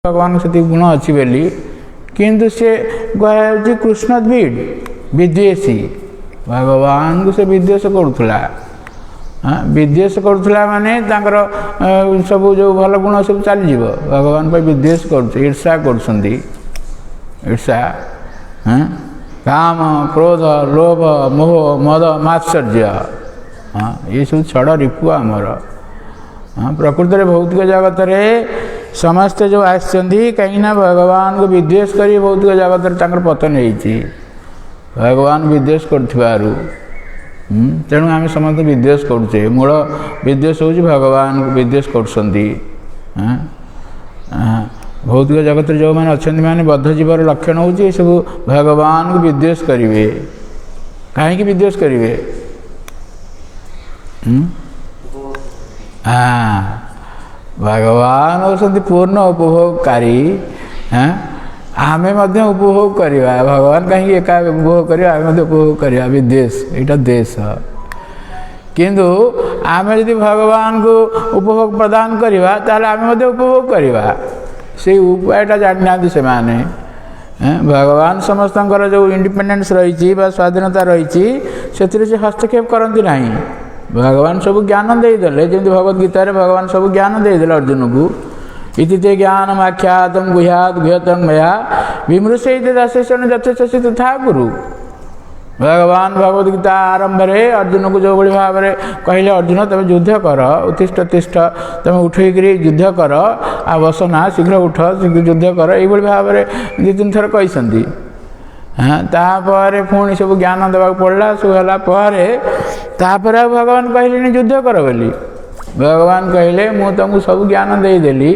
भगवान से गुण अच्छी बोली किंतु से कहे कृष्णद्वीड विद्वेषी भगवान को से विद्वेष करुला। हाँ विद्वेष करुला माने तांकर सब जो भल गुण सब चली भगवान पर विद्वेष कर ईर्षा ईर्षा। हाँ काम क्रोध लोभ मोह मद मात्सर्य हाँ ये सब छड़ रिपु आमर। हाँ प्रकृत में भौतिक जगत रे समस्ते जो आसछंदी कहीं भगवान को विद्वेष करी भौतिक जगत रे तांकर पतन होईची भगवान विद्वेष करथिबारु। तेणु आम समस्त विद्वेष करुचे मूल विद्वेष होची भगवान को विद्वेष करछंदी। हाँ भौतिक जगत रे जो माने अछंदी माने बद्ध जीवर लक्षण होची सब भगवान को विद्वेष करिवे। काहे कि विद्वेष करिवे? हाँ भगवान होती पूर्ण उपभोगकारी। हाँ आमे मध्य उपभोग करिवा भगवान कहीं एका उपभोग करिवा आमे उपभोग करिवा विद्वेष एटा देश। किंतु आमे यदि भगवान को उपभोग प्रदान करिवा ताले आमे मध्य उपभोग करिवा से उपायटा जानिनांती से माने। भगवान समस्तंकर जो इंडिपेंडेंस रही स्वाधीनता रही से हस्तक्षेप करती नहीं। भगवान सब ज्ञान देदेले जमी भगवद गीतार भगवान सब ज्ञान देदेले अर्जुन को इति ते ज्ञानम आख्यातम गुह्यात गुह्यतम मया विमृशेति दासेषण यथेच्छसि तथा कुरु। भगवान भगवद गीता आरंभ रे अर्जुन को जो भाव में कहले अर्जुन तुम युद्ध कर उत्तिष्ठ तिष्ठ तुम उठेकरी युद्ध कर आ बसना शीघ्र उठ शीघ्र युद्ध कर ये भाव में दु तीन थर कही। हाँ तापर पुणी सब ज्ञान देवा पड़ा सब तापर भगवान कहले युद्ध कर बोली। भगवान कहले मु तुमको सब ज्ञान देदेली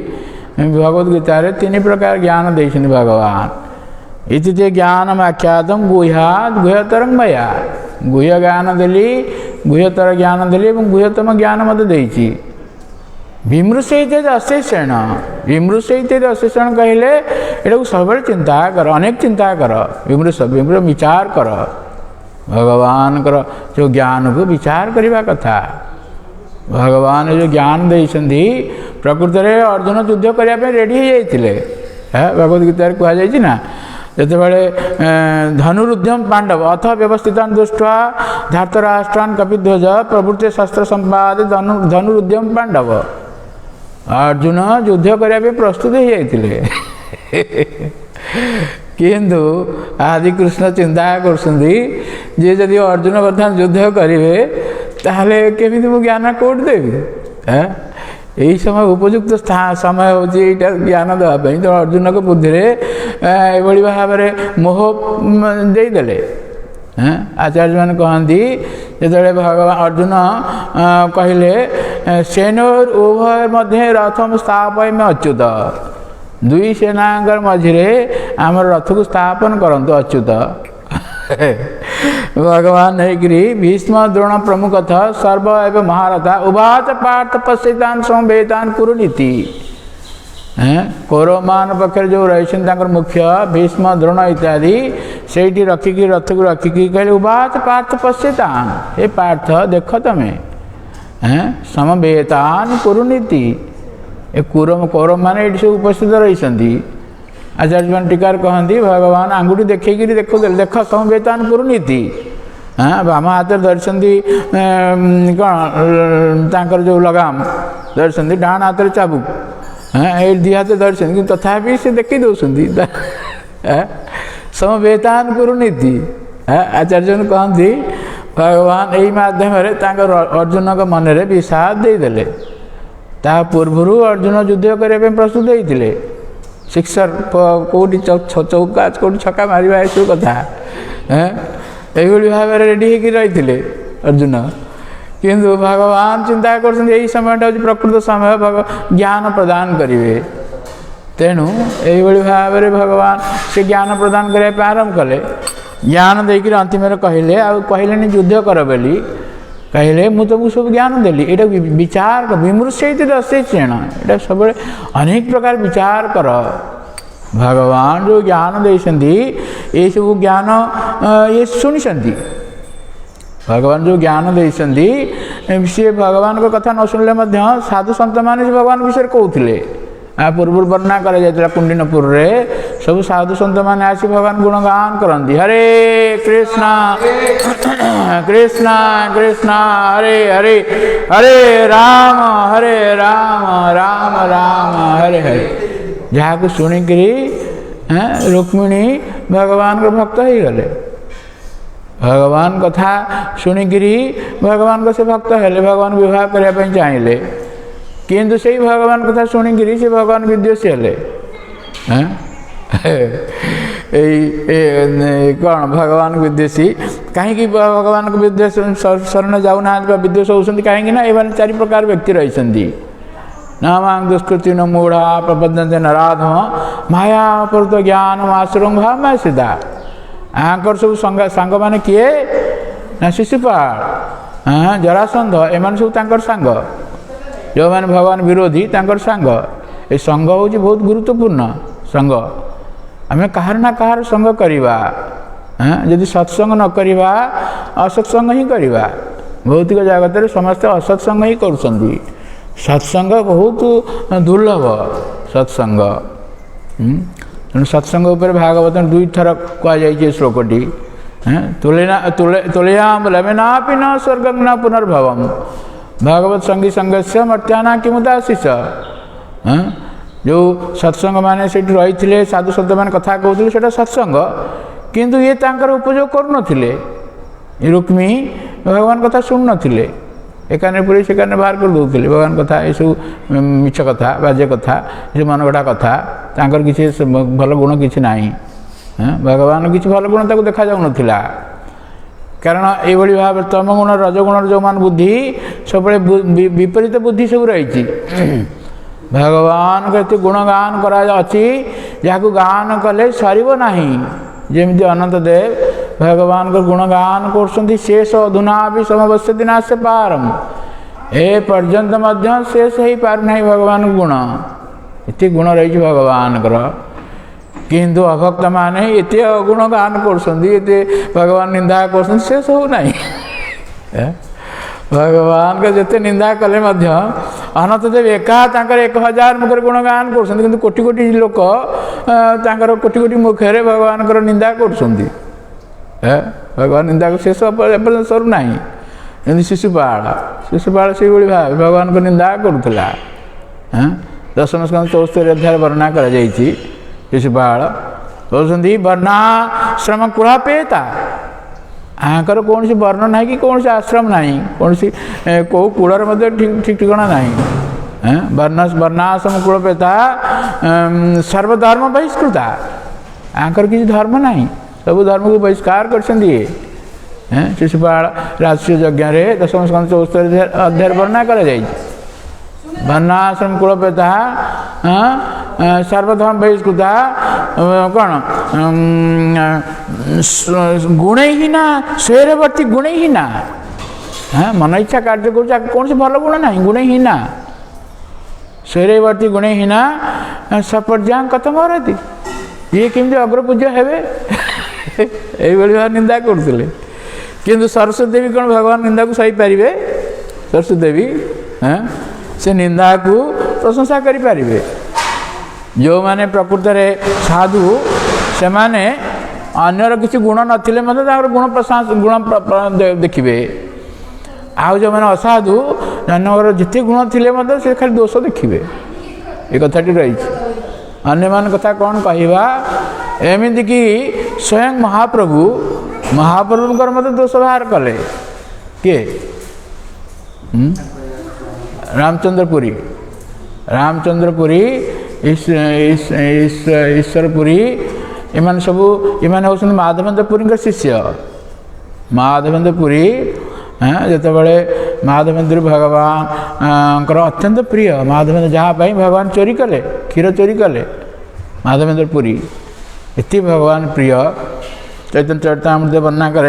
भगवद गीता रे तीन प्रकार ज्ञान देछन भगवान। इति ते ज्ञानम आख्यातम गुह्यात गुह्यतरम मया गुह्य ज्ञान देली गुह्यतर ज्ञान देली और गुह्यतम ज्ञान मत देछि। विमृशेति अशेषण विमृशेति अशेषण कहले एटा सब चिंता कर अनेक चिंता कर विमृश विमृश विचार कर भगवान जो ज्ञान को विचार करने कथा। भगवान जो ज्ञान देइछंदी प्रकृत रे अर्जुन युद्ध करने रेडी हो भगवद गीता कहुई ना जितेबाला धनुरुद्यम पांडव अथ व्यवस्थितान दृष्टवा धार्तराष्ट्रान कपिध्वज प्रवृत्ति शस्त्र संपाद धनुरुद्यम पांडव अर्जुन युद्ध करने प्रस्तुत हो जाते किंतु आदि कृष्ण चिंता करदी अर्जुन बर्तमान युद्ध करेंगे ताहले केमी मु ज्ञान कौट देवी। यही समय उपयुक्त समय हूँ ज्ञान देवाई तो अर्जुन को बुद्धि ये भाव में मोह देदेले। आचार्य मैंने कहती जो भगवान अर्जुन कहले सेनोर उभय मध्य रथम स्थापय अच्युत दुई सेना मझिरे आम रथ को स्थापन करंतु अच्युत। भगवान हैगिरी भीष्म द्रोण प्रमुख सर्व एवं महारथा उवाच पार्थ पश्यतान संवेदान कुरुनीति। कौरवमान पक्षर जो रही मुख्य भीष्म द्रोण इत्यादि से रखिकी रथ को रखिकी कहले उवाच पार्थ पश्यतान हे पार्थ देख तमें समवेतान कुरुनीति। कौरव मान ये सब उपस्थित रही। आचार्य मान टीकार कहती भगवान आंगुठी देखी देख देख समवेतान कुरुनीति। हाँ बाम हाथ धरती कौन जो लगाम धरती डाण हाथ में चाबुक हाँ ये दी हाथ धरती तथापि से देखी दौरान समवेतान कुरुनीति। आचार्य कहती भगवान यही मध्यम अर्जुन के मन में विषाद देदेले। ता पूर्व अर्जुन युद्ध करने प्रस्तुत होते सिक्सर कौटी चौका कौटी छक्का मार सब कथा ये भाव में रेडी हो रही अर्जुन किंतु भगवान चिंता कर समय प्रकृत समय ज्ञान प्रदान करेंगे। तेणु यही भाव में भगवान से ज्ञान प्रदान करने आरंभ कले ज्ञान देकर अंतिम कहले कहले युद्ध कर बोली कहले मु तुमको सब ज्ञान देली ये विचार विमृशेति अशेषण ये सब अनेक प्रकार विचार कर। भगवान जो ज्ञान देते ये सब ज्ञान ये शुणी भगवान जो ज्ञान देते सी भगवान को कथा न शुणिले साधु सन्त मैंने भगवान विषय कहते पूर्व वर्णना कर कुंडिनपुर रे सब साधु सन्त मैंने आसी भगवान गुणगान करती हरे कृष्णा कृष्णा कृष्णा हरे हरे हरे राम राम राम हरे हरे जहाँ शुणिक रुक्मिणी भगवान को भक्त हो गले भगवान कथा शुणिकी भगवान को से भक्त हेले भगवान विवाह करने चाहिए किंतु से भगवान कथा शुणिकी से भगवान विद्वेषी हेले कौन भगवान विद्वेषी कहीं भगवान को विद्वेष शरण जाऊना विद्वेष होती कहीं ये चारि प्रकार व्यक्ति रही नामां दुष्कृति न मूढ़ा प्रबद्धन्ते नराधम माया अपहृत ज्ञान आश्रृंगा मैं सीधा आंकर सब सांग माने किए ना शिशुपाल जरासंध एम सब सांग जो मैंने भगवान विरोधी तांकर सांग ये संग हूँ बहुत गुरुत्वपूर्ण संग आम कहार ना कहार संग करवा यदि सत्संग न करवा असत्संग ही करवा भौतिक जगत में समस्ते असत्संग ही करुँच सत्संग बहुत दुर्लभ सत्संग तेणु सत्संग उपर भागवत 2 थर कहुई श्लोकटी तुलयाम लमेना न स्वर्गं न पुनर्भवम भागवत संगी संगस्य मर्त्याना किमुदाशिष जो सत्संग माने से रही साधु सन्त मैंने कथा कहते से सत्संग किंतु ये तांकर उपयोग करुनथिले रुक्मी भगवान कथा शुणु नथिले एकाने पूरी से बाहर कर दौले भगवान कथा ये सब मिछ कथा बाजे कथा ये मनगढ़ा कथा तांकर किसी भल गुण किसी ना भगवान किसी भल गुण ताको देखा जाऊ नथिला कारण ये भाव तम गुण रजगुण जो मान बुद्धि सब विपरीत बुद्धि सब रही भगवान के गुणगान करा जहाँ गान कले सर ना जमी अनंत देव भगवान को गुणगान कर शेष अधुना भी समवश्य दिना से पारम ए पर्यंत मध्य शेष हो पारना भगवान गुण इतने गुण रही भगवान किंतु अभक्त माने इतने अगुण गान कर भगवान निंदा कर शेष हो ना भगवान का जिते निंदा कले अनंत देव एका 1000 मुखर गुणगान कर कोटि कोटि लोक कोटि कोटि मुखे भगवान निंदा कर भगवान निंदा शेष एपर्यंत सरू ना शिशुपाल से भाव भगवान को निंदा करुला दशम स्कंद 74 अध्याय वर्णना कर शिशुपाल कहते वर्णाश्रम कुलापेता आंकर कौन सी वर्ण ना कि कौन सी आश्रम ना कौन सी कौ कूलर ठीक ठिकाना ना वर्णाश्रम कुलपेता सर्वधर्म बहिष्कृता आंकर किसी धर्म ना सब धर्म को बहिष्कार कर शिशुपाल राजस्व यज्ञ दशम स्कंद 74 अध्याय वर्णना कर वर्णाश्रम कुलपेता सर्वधर्म बहिष्कृता कौन गुणहीना स्वैरवर्ती गुणहीना मन इच्छा कार्य कर कौन से भल गुण ना गुणहीना स्वैरवर्ती गुणहीना सपर्या कथम रहती ये केमती अग्रपूज्य हेबे ये निंदा करते किंतु सरस्वती देवी कौन भगवान निंदा को सही पारे सरस्वती देवी से निंदा को प्रशंसा करें जो माने प्रकृत साधु से माने अन्यर किसी गुण नथिले गुण गुण देखिए आउ जो मैंने असाधु जन जिते गुण थिले से खाली दोष देखिए ये कथाटी रही अन्य मान कथा कौन कहवा एमती कि स्वयं महाप्रभुकर मत दोष बाहर कले किए रामचंद्रपुरी ईश्वरपुरी एमान सब एमान होउछन माधवेन्द्रपुरी शिष्य माधवेन्द्रपुरी जिते बड़े माधवेन्द्र भगवान अत्यंत प्रिय माधवेन्द्र जहाँ भगवान चोरी कले क्षीर चोरी कले माधवेन्द्रपुरी इति भगवान प्रिय चैतन्य चरितामृत वर्णना कर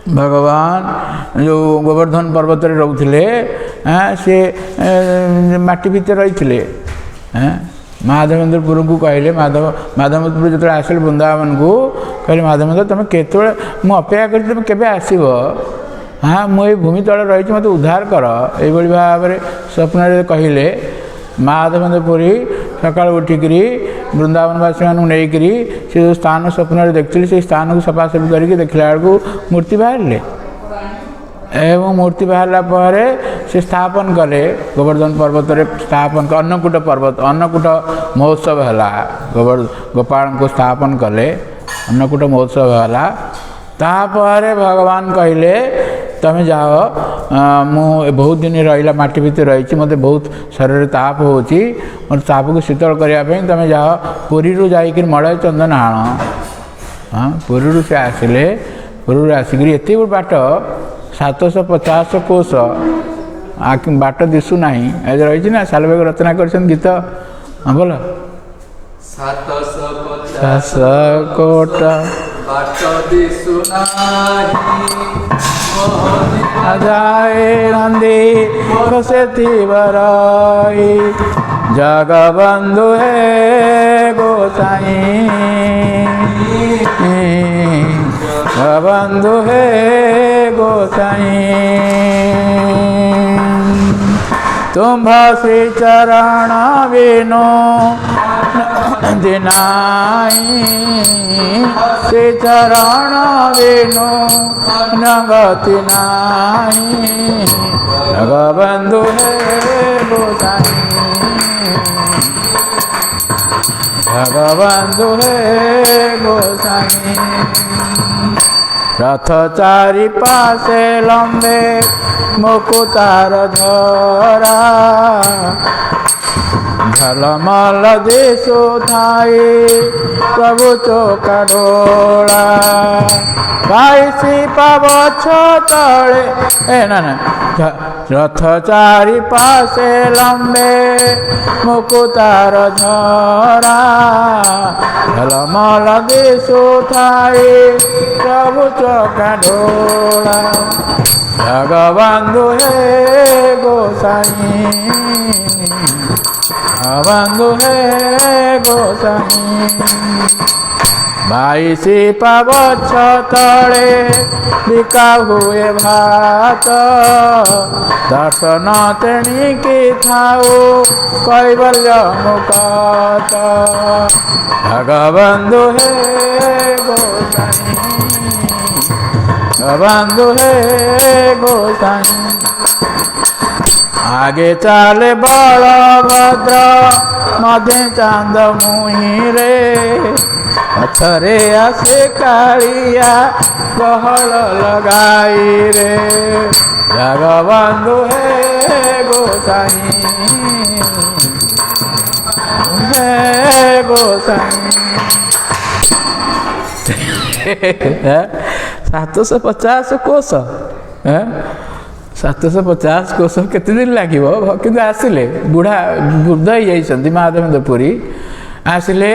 भगवान जो गोवर्धन पर्वत रोते सी माटी भितर रही माधवेन्द्रपुर को कहले माधवेन्द्रपुर जो आसिले वृंदावन को कहले माधवेन्द्र तुम केत मु अपेक्षा कर तुम केबे आसीब हाँ मुझे भूमि तले रही मत उद्धार कर ये भाव में स्वप्न कहले माधवेन्द्र पुरी सका उठिकी वृंदावनवासी मानू नहींकरी से जो स्थान स्वप्न देखी से स्थान को सफासफी करके देखला बेलू मूर्ति बाहर एवं मूर्ति बाहर से स्थापन कले गोवर्धन पर्वत रे स्थापन अन्नकूट पर्वत अन्नकूट महोत्सव है गोपाल को स्थापन कले अन्नकूट महोत्सव है तापर भगवान कहले तमें जाओ मु बहुत दिन रहा माटी भितर रही मत बहुत शरीर ताप हो मत ताप को शीतल करने तमें जाओ पुरी जाकर मड़ई चंदन आण हाँ पुरी से आसिले पुरी आसिक एत बाट 750 कोश बाट दिशुना रही ना सालबेग रचना कर गीत हाँ बोल 750 कोट जाए नंदी बसती बराई जगबंधु है गोसाई जगबंधु है गोसाई तुम श्री चरण विनो दिनाई श्री चरण विनो नगति नाई जगबंधु है गोसाई जगबंधु है गोसाई रथ चारि पासे लंबे मुकुतार धरा झलमल दिशु थाई प्रभु चौका डोला बाईसी पावछ तले ना रथ चारि पासे लंबे मुकुतार झरा झलमल दिशु थाई प्रभु चौका डोला जगबंधु है गोसाई जगबंधु है गोसाई बाईसी पावछ तले बिका हुए भात दर्शन तेणिकी थाऊ कैवल्य मुकात जगबंधु है गोसाई जगबंधु है गोसाई आगे चाले बलभद्र मध्य चांद मुही रे पछरे आसे कालिया गहल लगाई रे जगबंधु है गोसाई है गोसाई 750 कोश 750 कोश केते दिन लगे कि आसिले बुढ़ा वृद्ध हो माधवेन्द्र पुरी आसिले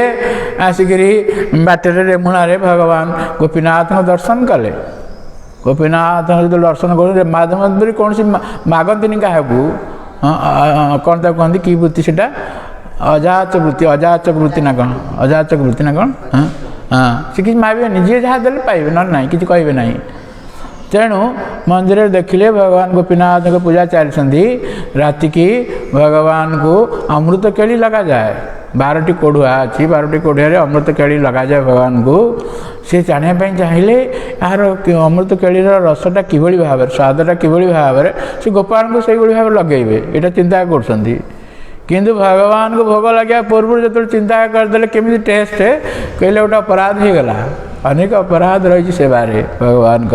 आसिकी बाटर रेमुणा भगवान गोपीनाथ दर्शन कले गोपीनाथ जो दर्शन कर माधवेन्द्र पुरी कौन सी मागती क्या कौन तक कहते कि वृत्ति से अजाचक वृत्ति ना कौन अजाचक वृत्ति ना कौन हाँ हाँ सी कि मागे जी जहाँ देते पाइबे ना कि कहे ना तेणु मंदिर देखिले भगवान गोपीनाथ को पूजा चलती राति की भगवान को अमृत केली लगा जाए 12टी कोढ़ुआ अच्छी 12टी कोढ़िया अमृत केली लगा जाए भगवान को सी जानापी चाहिए यार अमृत केली रसटा कि भाव स्वादटा कि भाव से गोपाल को से भाव लगे यहाँ चिंता कर किंतु भगवान को भोग लगे पूर्व जो चिंता करदे केमी टेस्ट कहले गोटे अपराध हो गला अनेक अपराध रही से बारे भगवान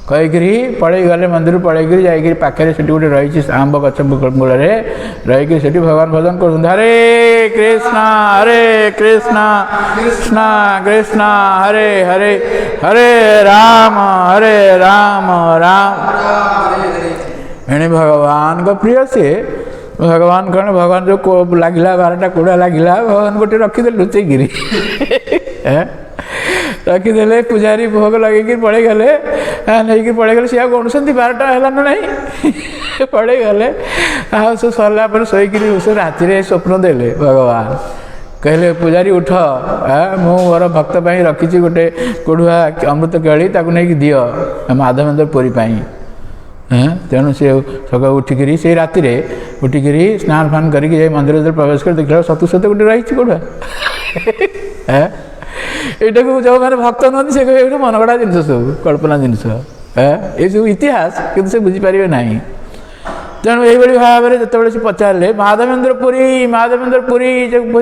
कहीकि पड़े गले मंदिर पड़ेगी जाकर पाखे से गोटे रही आंब गच मूल रही से भगवान भजन कर हरे कृष्णा कृष्णा कृष्णा हरे हरे हरे राम राम एणे भगवान को प्रिय से भगवान कौन भगवान जो लगिला 12टा कोड़ा लगिला भगवान गोटे रखीदे लुचेकिरी रखीदे पूजारी भोग लगे पड़े गले नहीं पड़े गले सी गणुंट 12टा है ना नहीं पड़े गले सब सरला शोक राति स्वप्न देले भगवान कहले पूजारी उठ मु मोर भक्त रखी गोटे कोढ़ुआ अमृत केली नहीं दियो माधवेन्द्र पुरी तेणु सी सकाल उठिकी से राति उठिकी स्नान फान करके मंदिर भर प्रवेश कर देखा सतु सत गोटे रही कौटा यहाँ को जो मैंने भक्त नुहति से कहे मनगढ़ा जिन सब कल्पना जिनस ये सब इतिहास कि से बुझीपारे ना तेणु यही भाव में जो से पचारे माधवेन्द्र पुरी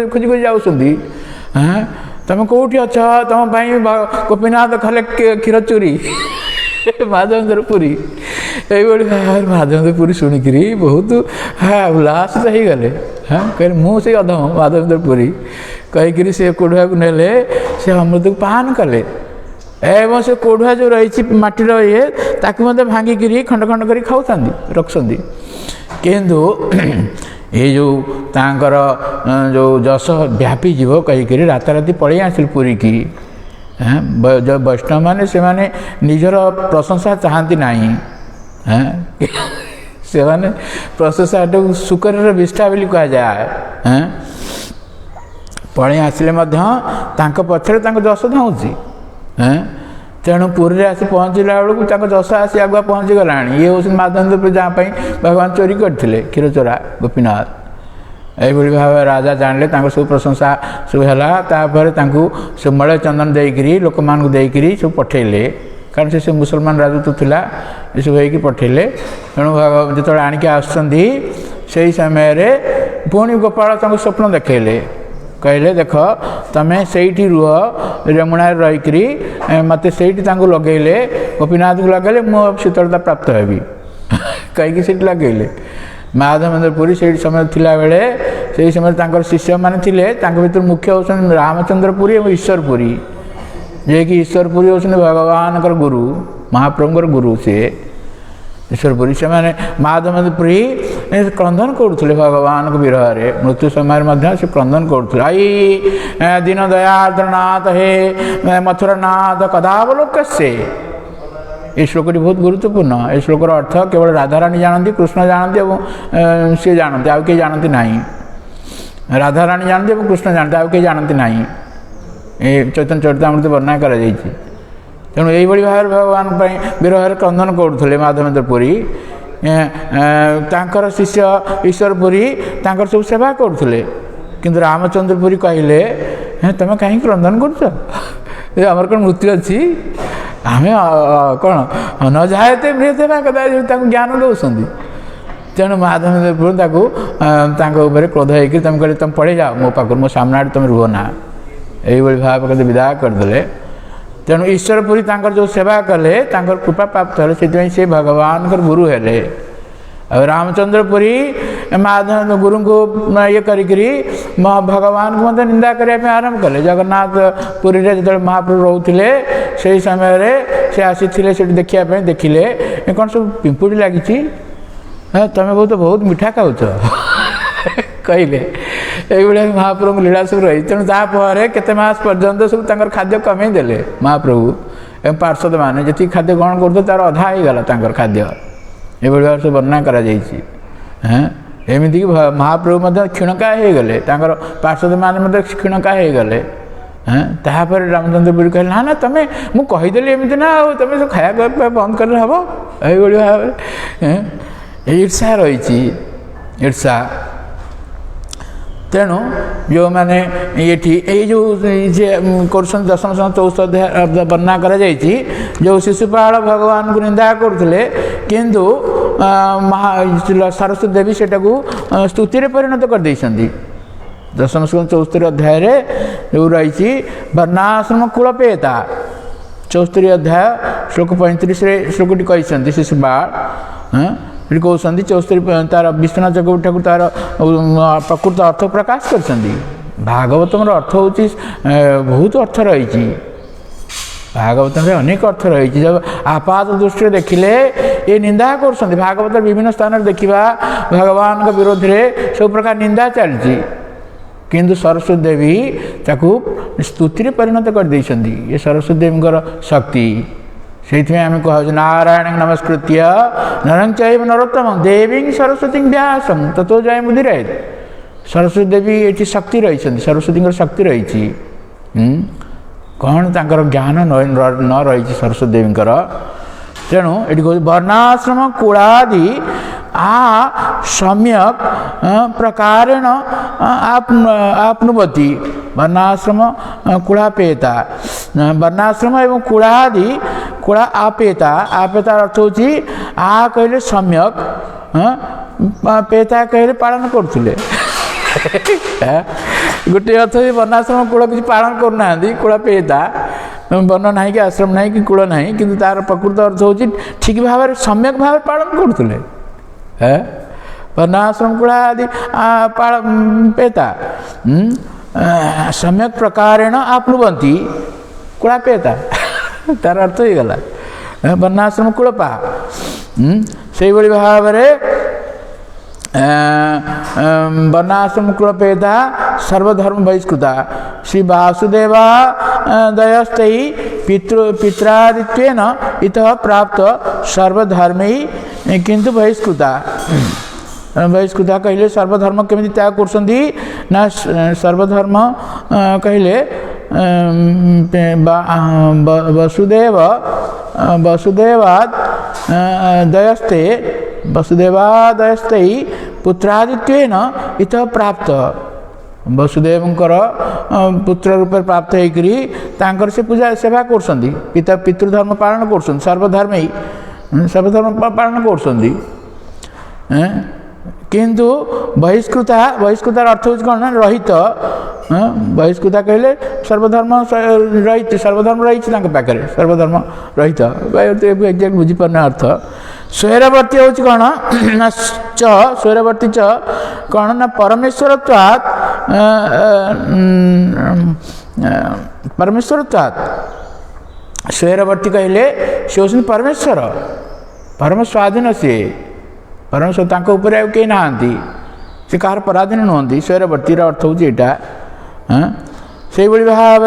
खोजी खोजी जाऊँ तुम कौटी अच्छ तुम गोपीनाथ खाले क्षीर चोरी माधवेन्द्र पुरी यही भाव माधवेन्द्र पुरी शुणिकी बहुत उल्लासित हो गले कहे मुझे अधम माधवेन्द्र पुरी कहीकि से कोढ़ुआ को नेले से अमृत को पान कले एवं से कोढ़ुआ जो रही माटीर ये ताकि भांगिकी खंड खंड कर खाऊँ रखुंट किंतु ये जो तांकर जो जस व्यापी जीव कहीकि राताराति पलि आसिल पुरी की जो वैष्णव मैंने से माने निजर प्रशंसा चाहती नहीं से माने प्रशंसा सुकर विष्ठा बोली कह जाए पलि आसिले पछरे जस धाऊँगी तेणु पुरी आसी पहुँचला बेलू जस आसी आगुआ पहुँची गला ये हूँ माधवेन्द्र जहाँ भगवान चोरी करते क्षीर चोरा गोपीनाथ यही भाव राजा जानले सब प्रशंसा सब है से मलय चंदन देकरी लोक मान देकरी सब पठेले कारण से मुसलमान राजत्व थिला ये सब होगी पठेले तेणु जो आणिक आसुँच से समय पुणी गोपाल स्वप्न देखले कहले देख तमें से रुह रेमुणा रहीकि मत से लगेले गोपीनाथ को लगेले मुझे शीतलता प्राप्त हेबी कहीं लगेले माधवेन्द्र पुरी से समय थिला बेले से समय शिष्य मैंने भर मुख्य होती रामचंद्र पुरी और ईश्वर पुरी जे कि ईश्वर पुरी होती भगवान गुरु महाप्रभुर गुरु सी ईश्वर पुरी से मैंने माधवेन्द्र पुरी क्रंदन करुले भगवान को विरह मृत्यु समय से क्रंदन करुले आई दीन दयाद्रनाथ हे मथुरानाथ कदावलोक से ये श्लोकटी बहुत गुरुत्वपूर्ण ये श्लोकर अर्थ केवल राधाराणी जानती कृष्ण जानती और सी जानती आउ कहीं जानती ना राधाराणी जानती और कृष्ण जानते आउ कहीं जानती ना ये चैतन्य चरितामृत वर्णना कर तेणु यही भाव भगवान विरह क्रंदन करुले माधवेन्द्र पुरी तांकर शिष्य ईश्वर पुरी तांकर सब सेवा करुले किंतु रामचंद्र पुरी कहले तुम कहीं क्रंदन कर आमर कौन मृत्यु अच्छी आम कौन न जाते मृत्य कदा ज्ञान दौरान तेणु माधवेन्द्र पुरी क्रोध होकर तुम कहले तुम पड़े जाओ मो पाख मो सामने तुम रुह ना यही भाव कहते विदा करदे तेणु ईश्वर पुरी जो सेवा कले कृपा प्राप्त है से भगवान गुरु हेले रामचंद्र पुरी माधव गुरु को ये करी भगवान को मतलब निंदा करने आरंभ कले जगन्नाथ पुरी जो महाप्रभु रोते से समय से आसी देखापी देखिले कौन सब पिंपुड़ी लगी तुम बहुत मीठा खाऊ कहले ये महाप्रभु लीला सब रही तेणु तापर केते मास पर्यंत सब खाद्य कमे देले महाप्रभु एवं पार्षद मैंने जी खाद्य ग्रहण कर तार अधा हो गला खाद्य ये भाव से वर्णना करमती महाप्रभु क्षीणका हो गले पार्षद मैंने क्षीणका हो गले तापर रामचंद्र पुरी कहले ना ना तुम मुझे कहीदेली एमती ना तुम सब खाया बंद कर हम ये भाव ईर्षा रही ईर्षा तेणु जो मैंने ये जो कर दशम चौथ अध्याय वर्णना कर जो शिशुपाल भगवान को निंदा करते किंतु सरस्वती देवी सेटा को स्तुति परिणत कर देइछंती दशम चौस्तरी अध्याय जो रही वर्णाश्रम कुलपेता चौस्तरी अध्याय श्लोक 35 श्लोकटी कही शिशुपाल कहते चौस्तरी तार विश्वनाथ चक्रवर्ती ठाकुर तार प्रकृत अर्थ प्रकाश कर भागवतम अर्थ हूँ बहुत अर्थ रही भागवत में अनेक अर्थ रही जब आपात दृष्टि देखिले ये निंदा कर भागवत विभिन्न स्थान देखा भगवान विरोध में सब प्रकार निंदा चलती किंतु सरस्वती देवी ताकू स्तुति परिणत कर देइछंती ये सरस्वती देवी शक्ति से आम कह नारायण नमस्कृत्य नरं चैव नरोत्तमं देवी सरस्वती व्यासम ततो जय मुदिरेत सरस्वती देवी ये शक्ति रही सरस्वती शक्ति रही कौन तांकर ज्ञान न रही सरस्वती देवी तेणु ये कह वर्णाश्रम कुलादि सम्यक प्रकारेण आपनुवती वर्णाश्रम कुलापेता वर्णाश्रम एवं कुलादि कुला आपेता आपेता अर्थ होची आ कहले सम्यक पेता कहले पालन करथुले गोटे अर्थ वर्णाश्रम कुल किसी पालन करना कुला पेता वर्ण ना कि आश्रम ना कि कूल ना कि तार प्रकृत अर्थ हो ठीक भाव सम्यक भाव पालन करुले वर्णाश्रम कूला आदि पेता सम्यक प्रकारेण आपनुवंती कूला पेता तार अर्थ हो गला वर्णाश्रम कूलपा से भाव वर्णाश्रम कुलपेता सर्वधर्म बहिष्कृता श्री वासुदेवा दयस्ते पित्रादित्वेन इतः प्राप्त सर्वधर्मै किंतु बहिष्कृता बहिष्कृता कहले सर्वधर्म केमिति त्याग करसंदी ना सर्वधर्म कहले वसुदेव वसुदेवाद दयस्ते वसुदेवादयस्ते पुत्रादित्वेन इतः प्राप्त वसुदेवंकर पुत्र रूप प्राप्त होकरी तांकर से पूजा सेवा करसंदी पिता पितृधर्म पालन करसंदी सर्वधर्म पालन करसंदी किंतु बहिष्कृता बहिष्कृतार अर्थ हो कौन रहित बहिष्कृता कहले सर्वधर्म रहित सर्वधर्म रही पाखे सर्वधर्म रहित एक्जाक्ट बुझीपार अर्थ स्वैरवर्ती हूँ कौन ना स्वैरवर्ती च कौन ना परमेश्वरत्वात् परमेश्वरत्वात् स्वैरवर्ती कहले से होती परमेश्वर परम स्वाधीन सी परमेश्वर तांको ऊपर आउ कहीं नहांती से कहार पराधीन नुहंती स्वैरवर्ती अर्थ हूँ यहाँ से भाव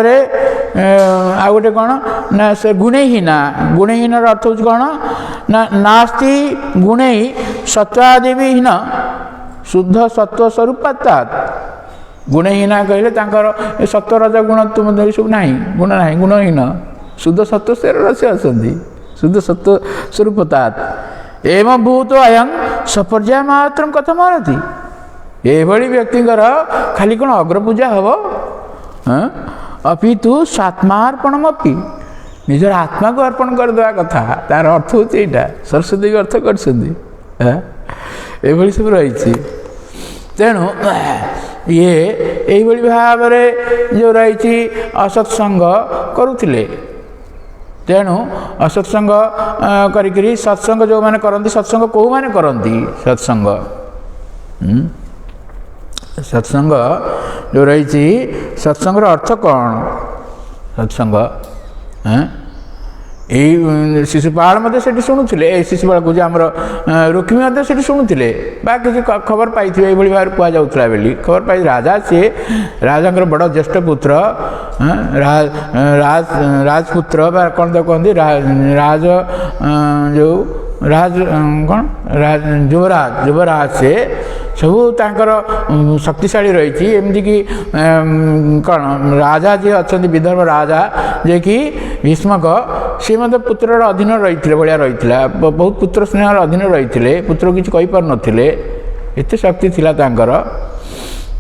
आ गोटे कौन ना से गुणहीना गुणहीन अर्थ हूँ कौन ना नास्ति गुणे सत्वादिहीन शुद्ध सत्व स्वरूपात् गुणहीना कहले सत्व रज गुण तुम सब ना गुण ना गुणहीन शुद्ध सत्व से आसती शुद्ध सत्व स्वरूपतात् एवं भूत अयं सपर्याय मात्र कथम हरती एभली व्यक्तिंकर खाली कौन अग्रपूजा हम अपितु स्वात्मार्पणमपि निजर आत्मा को अर्पण करदेवा कथा तार अर्थ हूँ यहाँ सरस्वती को अर्थ कर सब रही तेणु ये भाव जो रही असत्संग करुले तेणु असत्संग करी सत्संग जो मैंने करती सत्संग कौ मैंने करती सत्संग सत्संग जो रही सत्संग अर्थ कौन सत्संग यही शिशुपाल से शुणुले शिशुपाल को आम रुक्मी से शुणुले किसी खबर पाई ये भाव कहुला बोली खबर पाई राजा सी राजा बड़ ज्येष्ठ पुत्र राजपुत्र कौन तो कहते राज जो राज कौन युवराज युवराज से सबू तांकर शक्तिशाली रही एमती कि कौन राजा जी अच्छा विदर्भ राजा जे कि भीष्मक सी मतलब पुत्र अधीन रही भाया रही बहुत पुत्र स्नेह अधीन रही पुत्र किसी कहीपर नथिले एत शक्ति थिला तांकर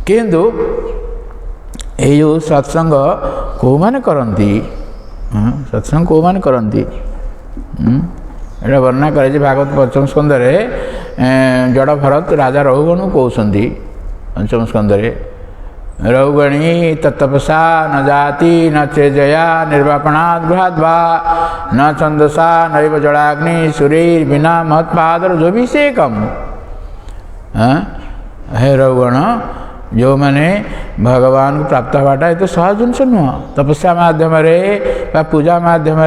किंतु ये सत्संग कौ माने करती सत्संग कौ माने करती वर्णना कर भागवत पंचम स्कंद जड़ भरत राजा रघुगण कहते पंचम स्कंद रघुगणी तत्तपसा न जाति न चेजया निर्वापणात् गृहाद्वा न छंदसा नैव जड़ाग्नि सूर्य बिना महत्पादर जोभिषेकम हे रघुगण जो मैंने भगवान को प्राप्त हवाटा ये तो सहज जिनस नुह तपस्या मध्यम पूजा मध्यम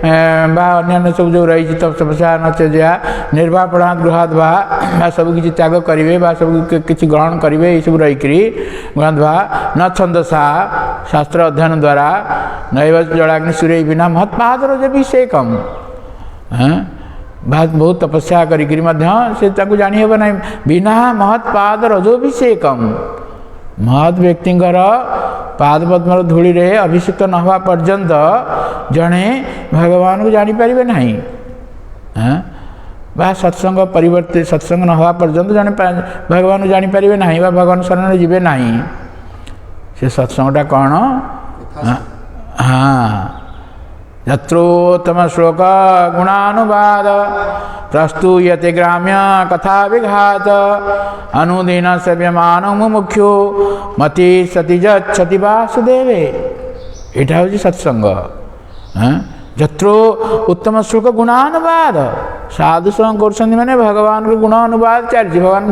अन्य सब जो रही तपस्या नचेजा निर्वापणात् गृहाद् वा सब किसी त्याग करेंगे सब किसी ग्रहण करेंगे ये सब रहीक गृहाद् वा न छंदसा शास्त्र अध्ययन द्वारा नैव जड़ाग्नि सूर्य बिना महत्पादर अभिषेकम बहुत तपस्या करी से जानी हे ना बिना महत्पाद रजोभिषेकम महत् व्यक्तिंकर पाद पद्म धूली रे अभिषेक न हवा पर्यंत जड़े भगवान को जानी पारे ना हाँ बा सत्संग परिवर्तित सत्संग न हवा पर्यंत जड़े भगवान जानीपारे ना भगवान शरण जीवे ना से सत्संगटा कौन हाँ यत्रोत्तम श्लोक गुणानुवाद प्रस्तूयते ग्राम्य कथा विघात अनुदीन सेव्यमान मुमुख्यो मति सति जति वासुदेवे यहाँ हूँ सत्संग यत्रो उत्तम श्लोक गुणानुवाद साधु संग कर मैंने भगवान को गुण अनुवाद चलती भगवान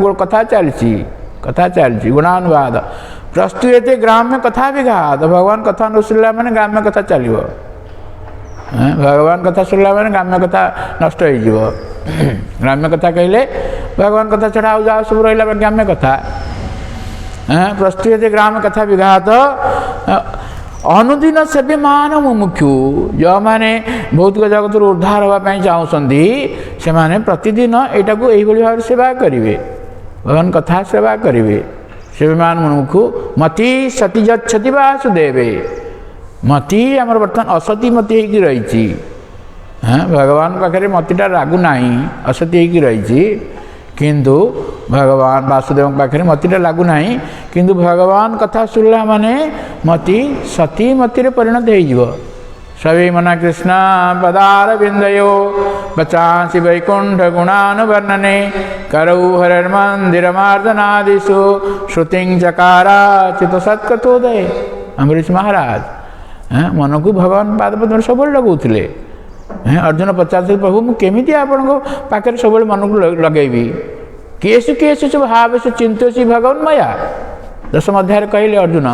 कथा चलती गुणानुवाद प्रस्तुयते ग्राम्य कथा विघात भगवान कथा न शुणला मैंने ग्राम्य कथा चलो भगवान कथा शुणला मैंने ग्राम्य कथा नष्ट हो ग्राम्य कथा कहले भगवान कथा चढ़ाऊ जाओ सब रहा ग्राम्य कथा प्रस्तुयते ग्राम्य कथा विघात अनुदिन सेव्यमान मुमुक्षु जो मैंने भौतिक जगत उद्धार होगापी चाहते से मैंने प्रतिदिन यहाँ को यही भाव सेवा करेंगे भगवान कथा सेवा करेंगे सेव्यमान मुमुक्षु मति सती जति वासुदेवे मति आमर बर्तमान असती मति होगी रही भगवान पाखे मतिटा लागू ना असती होगी रही किंतु भगवान वासुदेव पाखे मतिटा लागू ना किंतु भगवान कथा शुणला माने मति सती मति परिणत हो सभी मना कृष्ण पदार बिंदयो बचासी वैकुंठ गुणानुवर्णने करौ हरिर्मंदिरमार्दनादिषु श्रुतिं चकारा चित सत्कथोदय अम्बरीश महाराज मन को भगवान पादपद्म सब लगौले अर्जुन पचार प्रभु मुझे आपण पाखे सब मन को लगेबी केसु भावेशु चिंतसी भगवान मया 10 अध्याय कहले अर्जुन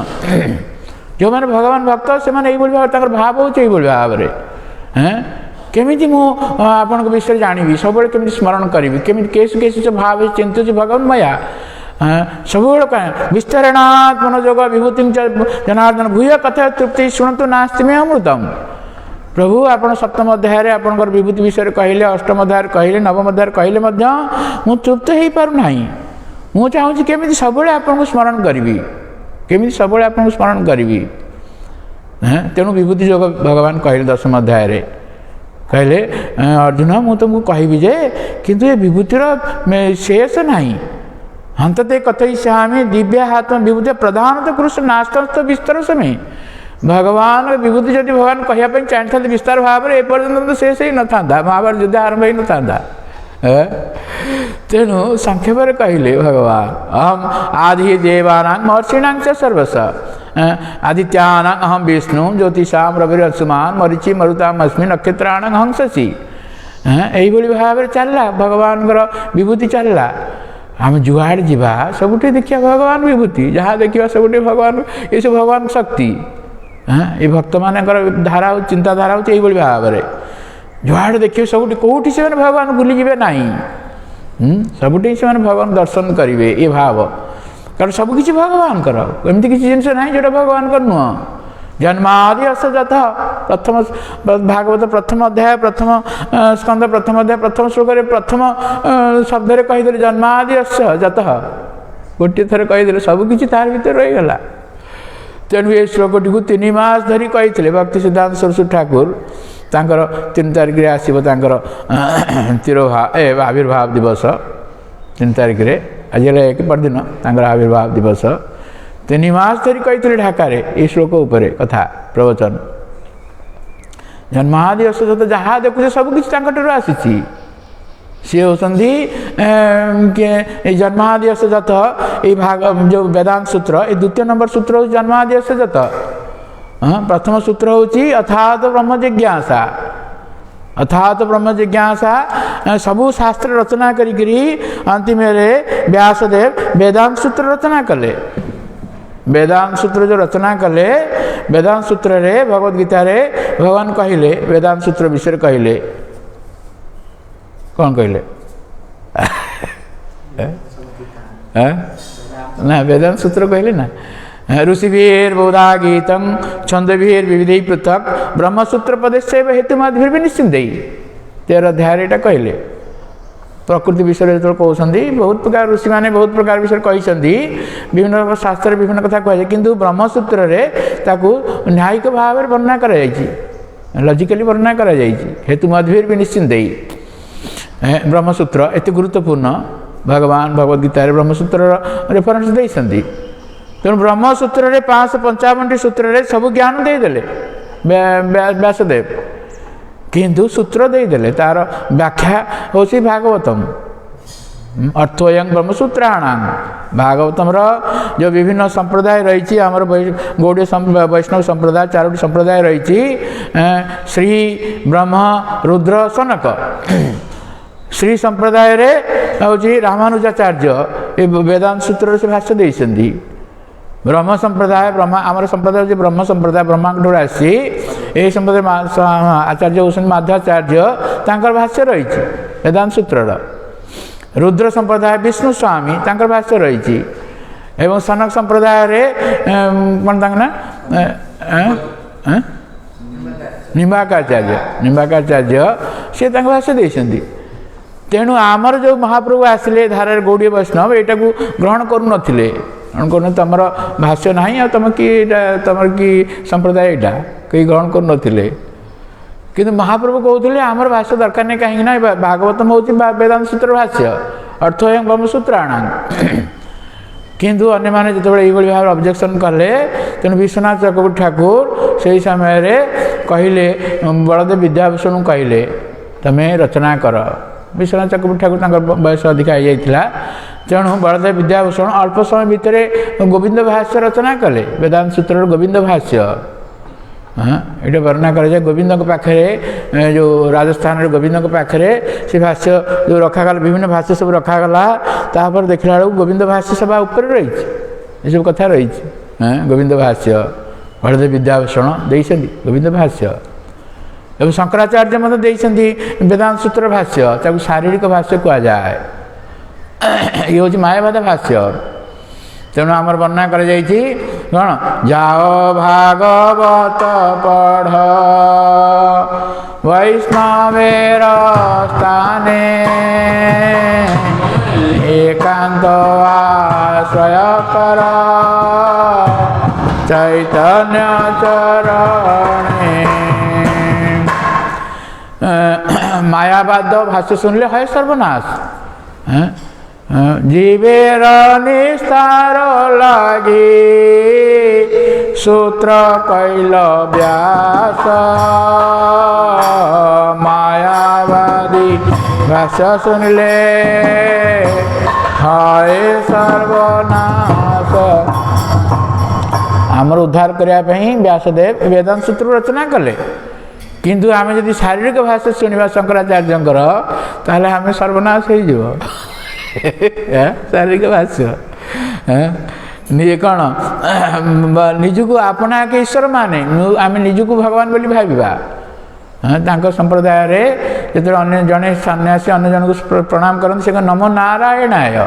जो मैंने भगवान भक्त से भाव भाव हो भाव केमी मुझे विषय जानी सब केमी स्मरण करी केमी केसु भाव चिंतसी भगवान मया सब विस्तरणात् मनोजोग विभूति जनार्दन भूय कथा तृप्ति शुणु नास्ति मे अमृतम प्रभु आपण सप्तम अध्याय आपंकर विभूति विषय कहले अष्टम अध्याय कहले नवम अध्याय कहले मु तृप्त हो पारना मु चाहूँ केमी सब आपको स्मरण करी केमी सब आपको स्मरण करी तेणु विभूति जोग भगवान कहले 10 अध्याय कहले अर्जुन मु तुमको कहबी जे किंतु ये विभूतिर शेष नहीं हंतते कथयिष्यामि दिव्यात्म विभूति प्रधान कृष्ण नास्तस्त विस्तार समय भगवान विभूति जब भगवान कहवाई चाहते विस्तार भाव में एपर्यंत तो शेष ही न था महाभारत युद्ध आरंभ ही न था तेणु संक्षेप कहले भगवान अहम आदि देवानां महर्षिणां च सर्वश आदित्यानां अहम विष्णु ज्योतिषां रविरंशुमान मरीचि मरुताम् अस्मि नक्षत्राणां अहं शशि यही भाव में चलला भगवान विभूति चलला आम जुआड़ जा सबुठे देखिए भगवान विभूति जहाँ देखा सबुठे भगवान ये सब भगवान शक्ति ये भक्त मान धारा चिंताधारा हो भाव में जुआड़ देखिए सब कौटी से भगवान भूलीजे ना सबुठे से भगवान दर्शन करेंगे ये भाव कारण सबकि भगवान एमती किसी जिनस ना जो भगवान नुह जन्मादि असजत प्रथम भागवत प्रथम अध्याय प्रथम स्कंद प्रथम अध्याय प्रथम श्लोक प्रथम शब्द कहीदे जन्मादि असजत गोटे थर कहीदे सबकि तार भर रहीगला तेणु ये श्लोकटी को 3 मास धरी कही भक्ति सिद्धांत सरस्वती ठाकुर तांकर 3 तारिख आसो आविर्भाव दिवस 3 तारिख आज 1 परदिन आविर्भाव दिवस 3 मास धरी कही ढाका ये श्लोक उपर कथा प्रवचन जन्मादि असजत जहाँ देखुचे सबकि आसी सी होती जन्मादि असजत ये भाग जो वेदांत सूत्र ये 2 नंबर सूत्र हो जन्मादि असजत प्रथम सूत्र हूँ अथात ब्रह्म जिज्ञासा अथात ब्रह्म जिज्ञासा सबू शास्त्र रचना करी अंतिम व्यासदेव वेदांत सूत्र रचना कले वेदांत सूत्र जो रचना कले वेदांत सूत्र रे भगवद गीता रे भगवान कहले वेदांत सूत्र विषय कहले कौन कहले ना वेदांत सूत्र कहले ना ऋषिभीर बोधा गीतं छंदभीर विविधि पृथक ब्रह्मसूत्र पदस्य हेतु मध्य निश्चिंत 13 अध्याय कहले प्रकृति विषय जो कहते बहुत प्रकार ऋषि मैंने बहुत प्रकार विषय कहते विभिन्न शास्त्र विभिन्न कथा कहुए किंतु ब्रह्मसूत्र न्यायिक भाव में वर्णना कर लॉजिकली वर्णना कर हेतु मध्य भी निश्चिंत ब्रह्मसूत्र एत गुरुत्वपूर्ण भगवान भगवद गीता ब्रह्मसूत्र रेफरेन्स देइछन्ति तेणु ब्रह्मसूत्र 555 सूत्र सब ज्ञान देदेले व्यासदेव किंतु सूत्र देदेले तार व्याख्या होची भागवतम अर्थोयं ब्रह्मसूत्राणाम भागवतम जो विभिन्न संप्रदाय रही आमर गौड़ीय वैष्णव संप्रदाय 4 संप्रदाय रही श्री ब्रह्म रुद्र सनक श्री संप्रदाय रे हूँ रामानुजाचार्य ये वेदांत सूत्र से भाष्य देइछन्ति ब्रह्म संप्रदाय आमर संप्रदाय जो ब्रह्म संप्रदाय ब्रह्मांड आसी ये संप्रदाय आचार्य होती माध्वाचार्य तांकर भाष्य रही वेदांत सूत्र रुद्र संप्रदाय विष्णु स्वामी तांकर भाष्य रही एवं सनक संप्रदाय रे कौन ना निम्बाकाचार्य सी भाष्य देइछन्ति तेणु आमर जो महाप्रभु आसिले धारा गौड़ीय वैष्णव यहाँ को ग्रहण करुनथिले ग्रहण तुम भाष्य ना आ तुम कि संप्रदाय यहाँ कहीं ग्रहण करुनथिले किंतु महाप्रभु कहते आमर भाष्य दरकार नहीं कहीं भागवतम हूँ वेदांत सूत्र भाष्य अर्थोयं ब्रह्मसूत्राणाम किंतु अन्य माने जो भाव ऑब्जेक्शन कले तेणु विश्वनाथ चक्रवर्ती ठाकुर से समय कहले बलदेव विद्याभूषण कहले तमें रचना कर विश्वनाथ चक्रवर्ती ठाकुर बयस अधिका हो जाता तेणु बलदेव विद्याभूषण अल्प समय भितर गोविंद भाष्य रचना कले वेदांत सूत्र गोविंद भाष्य ये वर्णना कर गोविंद पाखे जो राजस्थान गोविंद पाखे से भाष्य जो रखागला विभिन्न भाष्य सब रखागला तापर देखला बेलू गोविंद भाष्य सभा ऊपर रही ये सब कथा रही गोविंद भाष्य बलदेव विद्याभूषण देइछन्ति गोविंद भाष्य एवं शंकराचार्य मत देइछन्ति वेदांत सूत्र भाष्य ताकू शारीरिक भाष्य कह जाए ये हूँ मायावाद भाष्य तेणु आमर वर्णना कर कौन जाओ भागवत पढ़ वैष्णवेर स्थाने एकांत आश्रय कर चैतन्य चरणे मायावाद भाष्य सुनले है सर्वनाश जीवेर निस्तार लागी सूत्र कैल व्यास मायावादी भाष्य सुनले हाय सर्वनाश आमर उद्धार करने व्यासदेव वेदांत सूत्र रचना कले किंतु आम जदि शारीरिक भाषा शुणा शंकराचार्यंकर ताहले आम सर्वनाश हो शारीरिक भाष्य निजे कौन निजको आपना के ईश्वर माने आम निजको भगवान बोली भाविबा संप्रदाय रे जो अन्य जड़े सन्यासी अन्य जन को प्रणाम करते से नमो नारायणाय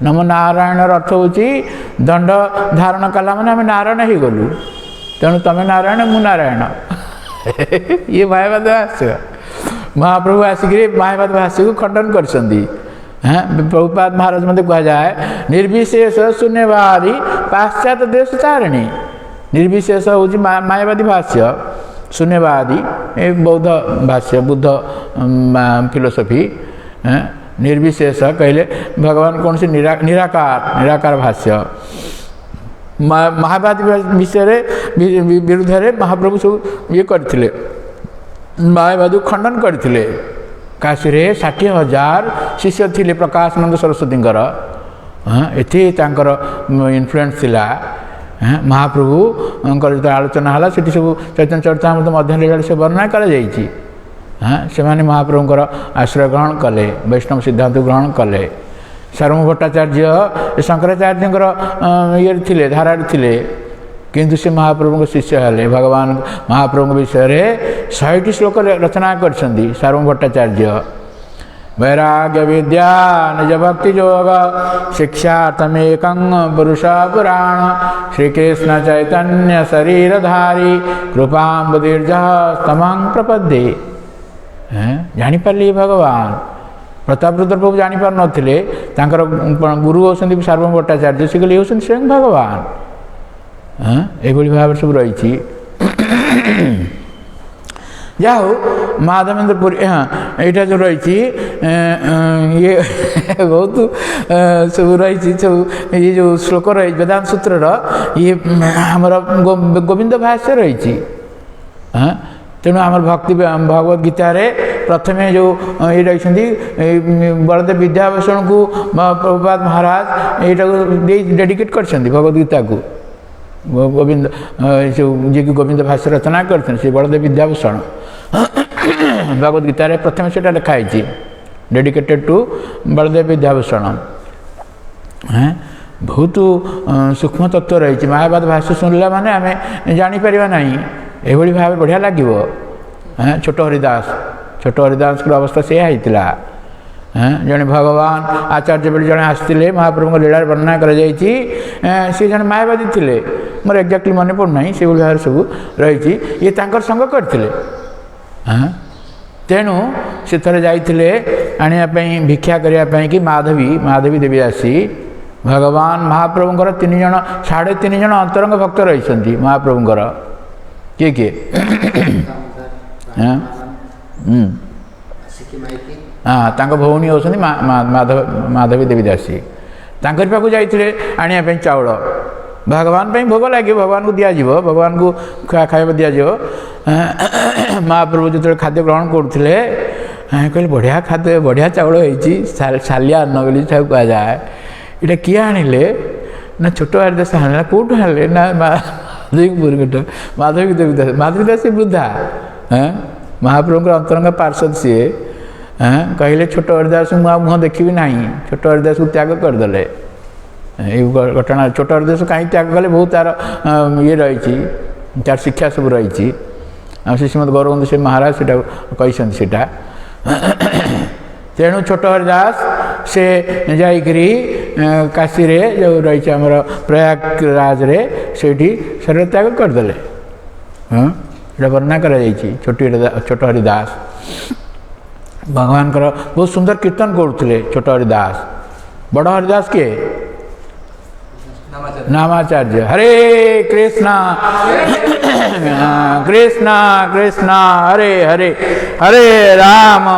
नमो नारायण अर्थ हूँ दंड धारण कला माने आम नारायण ही गलु तेणु तमें नारायण मु नारायण ये मायावाद भाष्य महाप्रभु आसिक मायावाद भाष्य को खंडन कर प्रभुपाद महाराज मत कह जाए निर्विशेष शून्यवादी पाश्चात देश चारिणी निर्विशेष हूँ मायावादी भाष्य शून्यवादी एक बौद्ध भाष्य बुद्ध फिलोसफी निर्विशेष कहले भगवान कौन से निराकार भाष्य महावादी विषय विरुद्ध महाप्रभु सब ये करथिले मायावादी खंडन करथिले काशी रे 60,000 शिष्य थिले प्रकाशानंद सरस्वती एति इन्फ्लुएंस थिला महाप्रभु जो आलोचना है से सब चैतन्य चरितामृत मध्य लीला से वर्णना कर से महाप्रभुंर आश्रय ग्रहण कले वैष्णव सिद्धांत ग्रहण कले सार्वभौम भट्टाचार्य शंकराचार्य ये थिले धारा थिले किंतु से महाप्रभु शिष्य हेले भगवान महाप्रभु विषय 100 श्लोक रचना कर सार्वभौम भट्टाचार्य वैराग्य विद्या निज भक्ति योग शिक्षा तमेक पुरुष पुराण श्रीकृष्ण चैतन्य शरीरधारी कृपाबुदीर्ज तमं प्रपद्ये जापारे भगवान प्रतापरुद्र प्रभु जापार नथिले गुरु होती सार्वभौम भट्टाचार्य से कहले होती स्वयं भगवान ये भाव सब रही जा हो महादेवेन्द्र पुरी हाँ यहाँ जो रही ये बहुत सब रही सब ये जो श्लोक रही वेदांत सूत्रर ये आमर गोविंद भाष्य रही। हाँ तेणु आम भक्ति भगवद गीतार प्रथम जो ये रही बलदेव विद्याभूषण को प्रभुपाद महाराज यहाँ डेडिकेट कर भगवद गीता को गोविंद जो जी गोविंद भाष्य रचना करते बलदेव विद्याभूषण भगवद गीतार प्रथम से लिखाई डेडिकेटेड टू बलदेव विद्याभूषण। हाँ बहुत सूक्ष्म तत्व रही महाभारत भाष्य शुणिला माने आम जापर ना यह भाव बढ़िया लगे। हाँ छोट हरिदास अवस्था से होता। हाँ जड़े भगवान आचार्य बड़े जड़े आसते महाप्रभु लीला वर्णना कर सी जन मायावादी थे मोर एक्जाक्टली मन पड़ना से भाव सब रही ये संग करते। हाँ तेणु से थे जाते आने भिक्षा करने कि माधवी देवी आसी भगवान महाप्रभुंर 3 जन 3.5 जन अंतरंग भक्त रही महाप्रभुंर किए किए। हाँ हाँ भौणी होती माधवी देवी दासी पाक जाते आने चाउल भगवान भोग लगे भगवान को दिज्व भगवान को खाଇବା दिज्व। महाप्रभु जो खाद्य ग्रहण करते कहले बढ़िया खाद्य बढ़िया चाउल होती सालिया अन्न बोली कह जाए यहाँ किए आनिले ना छोट हरिदास आने कौट आने ना माधवी देवी दासी वृद्धा। हाँ महाप्रभु अंतरंग पार्षद सी। हाँ कहले छोट हरिदास मुँह देखी ना छोट हरिदास को त्याग करदे ये घटना छोट हरिदास कहीं त्याग कले बहुत तार ये रही तार शिक्षा सब रही श्रीमद गौरवंद से महाराज से कही तेणु छोट हरिदास से जाकरी काशी रे जो रही आमर प्रयागराज रे से शरीर त्याग करदे। हाँ ये वर्णना कर छोट हरिदास भगवान बहुत सुंदर कीर्तन करते छोट हरिदास। बड़ हरिदास किए नामाचार्य हरे कृष्णा कृष्णा कृष्णा हरे हरे हरे राम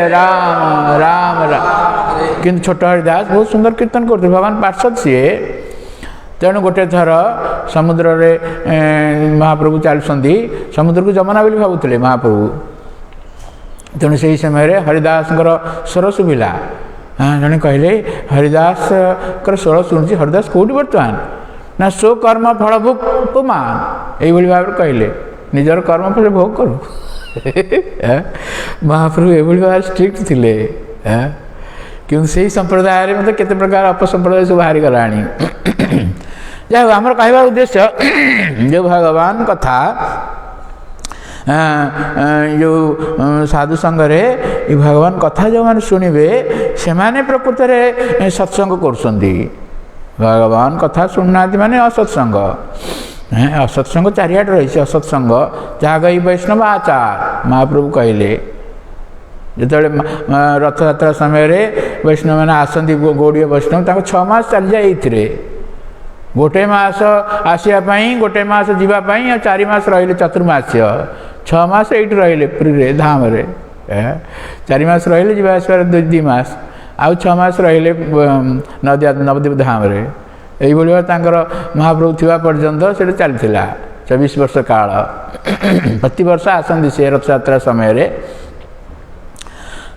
राम राम। किंतु छोट हरिदास बहुत सुंदर कीर्तन करते भगवान पार्षद सी। तेणु गोटे थर समुद्र रे महाप्रभु चलती समुद्र को जमुना बोली भावुले महाप्रभु। तेणु से समय हरिदास स्वर शुभिला। हाँ जड़े कहले हरिदास स्वर शुणुची हरिदास कौटी बर्तमान ना स्व कर्म फल भोग पुमान यही भाव कहले निजर कर्म फल भोग करू। महाप्रभु ये भाव स्ट्रिक्ट थे। क्योंकि से संप्रदाय मतलब केते प्रकार अपसंप्रदाय सब बाहरी गला जाए आम कह उद्देश्य जो भगवान कथा जो साधु संघरे भगवान कथा जो मैंने शुणवे से माने प्रकृत में सत्संग कर भगवान कथा शुणुना माने असत्संग। असत्संग चारिआड रही असत्संग त्याग ही वैष्णव आचार महाप्रभु कहले जो रथ यात्रा समय वैष्णव मैंने आसती गौड़ीय वैष्णव 6 मास चली जाए गोटे मास आसापी गोटे मास जीवाई 4 मास रही चतुर्मास्य 6 मास ये रही पुरी धाम रे 4 मास रही जावासर 2 मास आउ 6 मास रही नवद्वीप धाम रे यही महाप्रभु थिबा पर्यंत से चलता 24 वर्ष काल प्रति वर्ष आसती से रथ यात्रा समय।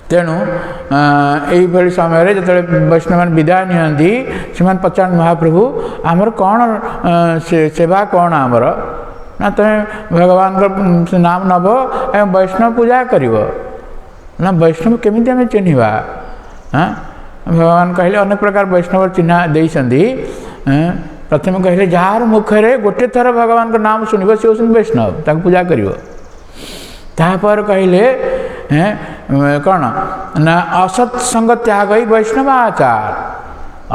तेणु यही समय जो वैष्णव मैंने विदाय नियंती से पचार महाप्रभु आमर कौन सेवा कौन आमर ना तुम भगवान नाम नब एवं वैष्णव पूजा कर ना वैष्णव केमी आम चिन्हवा। हाँ भगवान कहले अनेक प्रकार वैष्णव चिन्ह देती। प्रथम कहले जार मुखरे गोटे थर भगवान का नाम शुणव सी हूँ वैष्णव ताक पूजा कर। तापर कहले कौन ना असत्संग त्याग ही वैष्णव आचार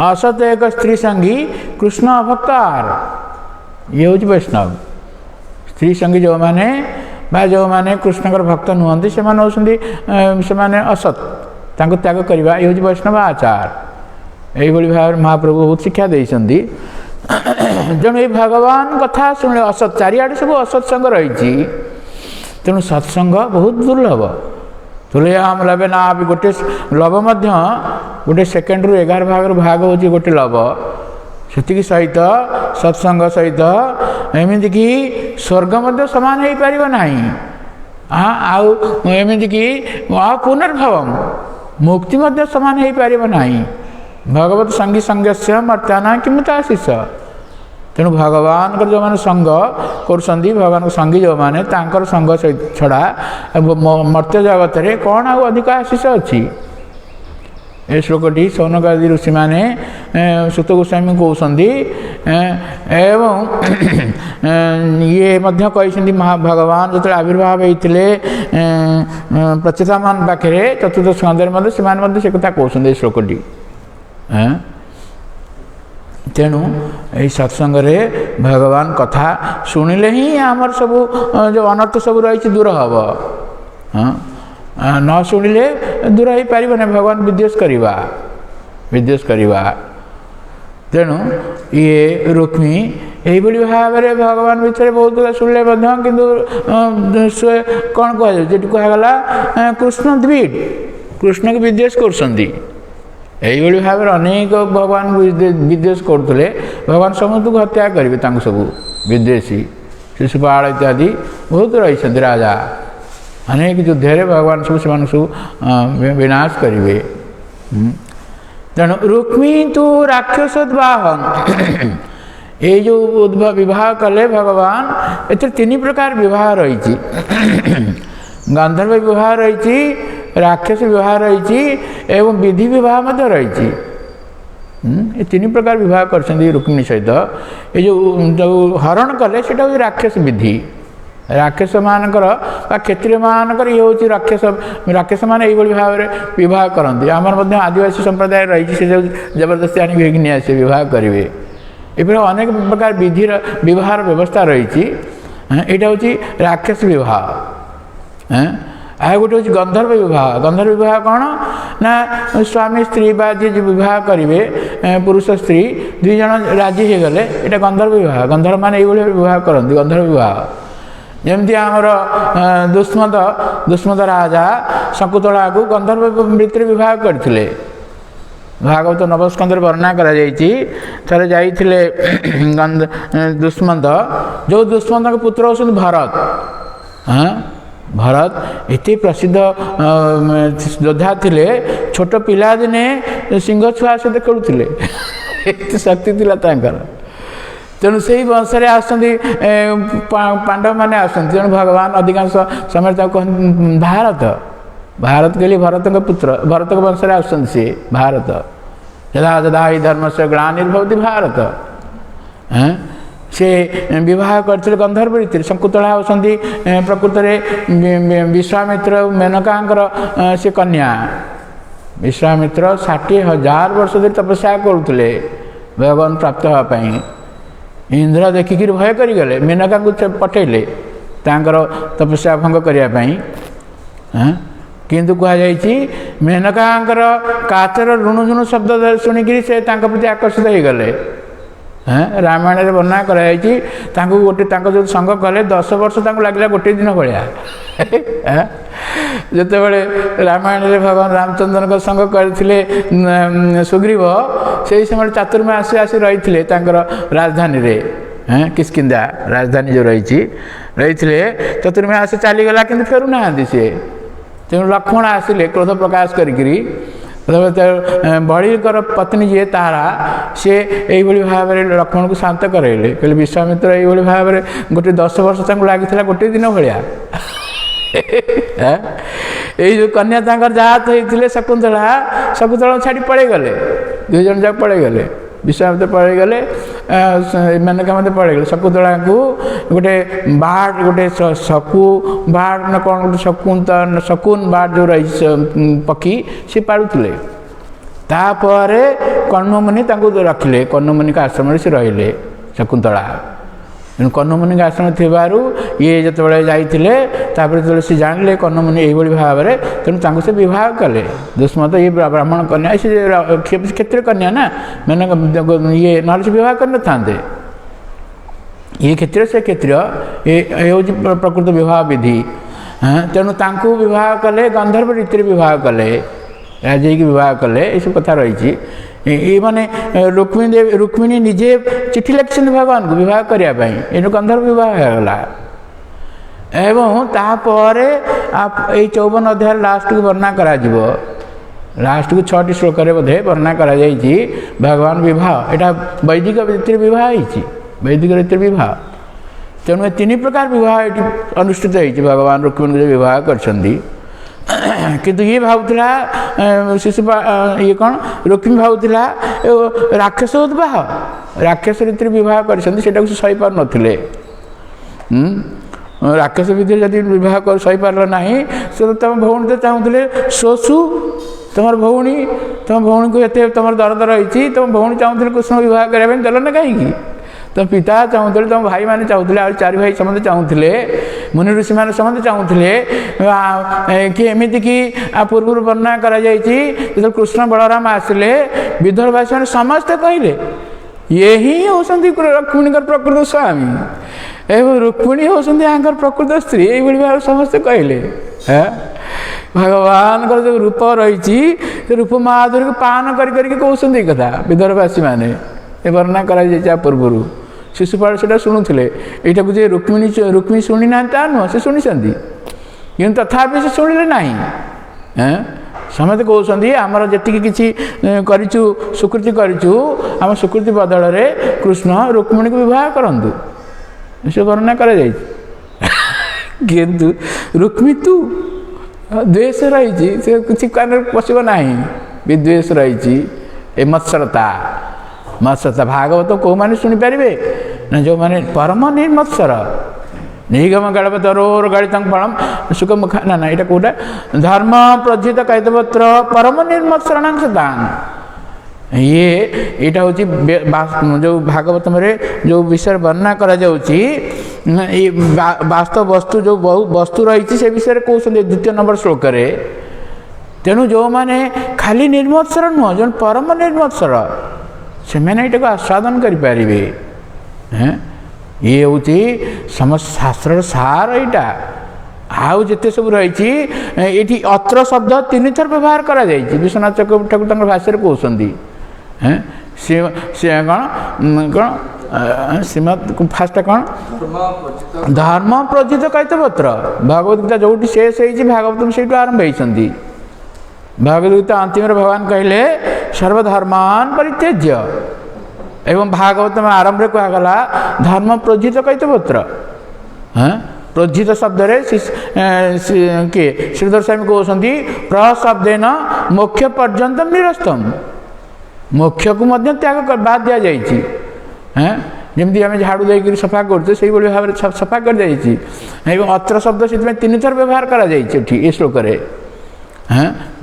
असत एक स्त्री संगी कृष्ण भक्तार ये हूँ वैष्णव। स्त्री संगी जो मैंने जो मैंने कृष्ण भक्त नुहति से असत त्याग करवा ये हूँ वैष्णव आचार। यही भाव महाप्रभु बहुत शिक्षा देती। जन ये भगवान कथा शुणे असत चारिआडे सब असत्संग रही तेणु सत्संग बहुत दुर्लभ। तुल्यम लभे ना भी गोटे लभ गोटे सेकेंड रु 11 भाग होची गोटे लभ से सहित सत्संग सहित एमती कि स्वर्ग मध्य समान हो पार ना हाँ आमती कि पुनर्भव मुक्ति मध्य समान हो पार ना भगवत संगी संगस्य मर्त्याना किमुताशीष तेणु भगवान जो मैंने संग कर भगवान संगी जो मैंने संग छड़ा मर्त्य जगत में कौन आउ अधिक आशीष अच्छी ए श्लोकटी सौनकादि ऋषि मैंने सुत गोस्वामी कहते एवं ये कहते भगवान जो आविर्भाव होते प्रचेतामान पाखे चतुर्थ स्कंदे से कथा कहते श्लोकटी तेणु यही सत्संग भगवान कथा शुणिले ही आमर सब जो अनर्थ सब रही दूर हम हाँ न शुणिले दूर हो पार ना भगवान विद्वेष करवा तेणु ये रुक्मी यही भाव में भगवान भितर बहुत कथा शुणिले कि कौन कहगला कृष्ण द्विड कृष्ण को विद्वेष कर यही भाव में अनेक भगवान विद्वेष करते भगवान समस्त को हत्या करेंगे सब विद्वेषी शिशुपाल इत्यादि बहुत रही राजा अनेक युद्ध भगवान सब विनाश करेंगे तेणु रुक्मी तो राक्षसोद्वाहन ये जो विवाह कले भगवान ए तीन प्रकार विवाह रही गंधर्व विवाह रही राक्षस विवाह रही एवं विधि विवाह मध्य रही ये तीन प्रकार विवाह कर रुक्मिणी सहित ये जो हरण कले से राक्षस विधि राक्षस मानकर क्षत्रिय मानकर ये हूँ राक्षस मान यही भाव में विवाह करती आमर आदिवासी संप्रदाय रही से जबरदस्ती आनी भेगी आसे विवाह करेंगे ये अनेक प्रकार विधि विवाह व्यवस्था रही यहाँ हूँ राक्षस विवाह आ गोटे हूँ गंधर्व विवाह कौन ना स्वामी स्त्री बा जी विवाह करेंगे पुरुष स्त्री दुई जन राजी हो गले यहाँ गंधर्व विवाह गंधर्व मान ये विवाह करती गंधर्व विवाह जमती आमर दुष्मत राजा शकुतला को गंधर्व वृत्ति विवाह करते भागवत नवस्कंद वर्णना कर जाते दुष्मंत जो दुष्मंत के पुत्र हो भरत हाँ भरत इतने प्रसिद्ध योद्धा थे छोट पिला दिने सिंह छुआ सहित खेलुले एत शक्ति थी तेणु से ही वंश पांडव मैंने आसती तेणु भगवान अधिकांश समय भारत भारत के लिए भरत पुत्र भरत वंश आसती सी भारत यदा यदा ही धर्म से ग्लानिर्भवति भारत से विवाह करते गंधर्व रीति शकुतला होती प्रकृत में विश्वामित्र मेनकांकर से कन्या विश्वामित्र 60,000 वर्ष धरी तपस्या करुले भगवान प्राप्त होगापाई इंद्र देखिक भय करगले मेनका को पठेले तपस्या भंग करने किंतु कहुई मेनकांकर काचर ऋणु झुणु शब्द शुणिक से प्रति आकर्षित हो गले रामायण में वर्णना कराई गोटे जो संग कले 10 वर्ष लगे गोटे दिन भाया जितेबले रामायण में भगवान रामचंद्र का संग करते सुग्रीव से समय चातुर्मासी आसी रही राजधानी रे किष्किंधा राजधानी जो रही चतुर्मासी चलीगला कि फेरुना सी तेणु लक्ष्मण आसिले क्रोध प्रकाश करी बड़ीकर पत्नी जी तारा सी यही भाव में लक्ष्मण को शांत कराइले कहले विश्वामित्र यही भाव में गोटे 10 वर्ष लगी गोटे दिन भाया यही जो कन्या जात होते शकुंतला छाड़ी पड़े गले 2 जन जाक पड़े गले विश्वामित्र पड़े गले मेनका मत पड़े गले शकुंतला को गोटे बाढ़ गोटे शकु बाढ़ न कौन गोटे शकुन बाढ़ जो रही पक्षी सी पाड़ुले तापर कर्णमुनि रखिले कर्णमुनि का आश्रम से रहिले शकुंतला कर्णमुनि का आश्रम थिबारु ये जिते जाते जो सी जानिले कर्णमुनि यही भाव में तेणु से विवाह कले दुष्मत ये ब्राह्मण कन्या से क्षेत्रीय कन्या ना मैंने ये ना विवाह कर न ये क्षेत्रीय से क्षेत्रीय ये हूँ प्रकृत विवाह विधि तेणु तांकु विवाह कले गंधर्व रीति विवाह कले राजे की विवाह कले ये सब कथा रही ये माने रुक्मिणी निजे चिठी लिखिं भगवान को विवाह करने ये गंधर्व विवाह होगा एवं तापर आप 54 अध्याय लास्ट को वर्णना करा लास्ट को 6टी श्लोक बोधे वर्णना करा भगवान विवाह यहाँ वैदिक रीति विवाह होती वैदिक रीति विवाह तेणु 3 प्रकार विवाह ये अनुष्ठित होती भगवान रुक्मिणी जो विवाह करछंदी किंतु ये भावुला शिशुपा ये कौन रुक्मिणी भावुला राक्षस उद्वाह राक्षस रीति विवाह कर सही पार नथिले राक्षस विधि जदि विवाह कर सही पार ना से तुम भौणी तो चाहूले शोषु तुम भौणी को ये तुम दरद रही तुम भौणी चाहूले कृष्ण विवाह करने देल ना कहीं तुम पिता चाहूले तुम भाई मैंने चाहूले आ 4 भाई समझे चाहूले मुनि ऋषि मैंने समझे चाहूले कि एमती कि पूर्व वर्णना कर कृष्ण बलराम आसिले विदर्भवासी मैंने समस्ते कहले ये ही होती रुक्मिणी प्रकृत स्वामी एवं रुक्मिणी होती यहाँ प्रकृत स्त्री ये भाव समस्ते कहले भगवान जो रूप रही रूप माधुरी को पान कहते कथा विदर्भवासी मैंने वर्णना कर पूर्व शिशुपाल से शुणुले यहाँ को रुक्मिणी शुणी ना नुह से शुणी कि तथापि से शुणिले ना समस्त कहते आमर जी किसी करूँ सुकृति करूँ आम सुकृति बदल में कृष्ण रुक्मिणी को विवाह करूँ से वर्णना कर किंतु रुक्मी तू द्वेष रही किसी कारण पशब ना विद्वेष रही मत्सरता भागवत कौ मैंने शुणिपारे ना जो मैंने परम निर्मत्सर निगम गणपत रोर गणित फलम सुख मुख ना ना यहाँ कौटा धर्म प्रज्जित कैतपत्र परम निर्मत्सरण सदान ये यहाँ हूँ जो भागवत में जो विषय वर्णना करा वास्तव वस्तु जो वस्तु रही से विषय कहते 2 नंबर श्लोक तेणु जो मैंने खाली निर्मत्सर नुह जो परम निर्मत्सर से मैंने यहाँ आस्वादन करें ये हूँ समस्त शास्त्र सार यहाँ आउ जिते सब रही ये अत्र शब्द 3 थर व्यवहार करा विश्वनाथ ठाकुर भाषा कहते कौन श्रीमद फास्ट कौन धर्म प्रज्जित कैतपत्र भगवत गीता जो शेष हो भागवत से आरंभ होती भगवत गीता अंतिम भगवान कहले सर्वधर्मान परित्यज्य एवं भागवत में आरंभ कहगला धर्म प्रज्जित कैतपत्र प्रोज्जित शब्द किए श्रीधर स्वामी कहते प्रशब्देन मोक्ष पर्यंत निरस्तम मोक्ष को त्याग बाद दि जाइए जमी आम झाड़ू देकर सफा करते से भाव में सफा कर जाइए अत्र शब्द से 3 थर व्यवहार कर श्लोक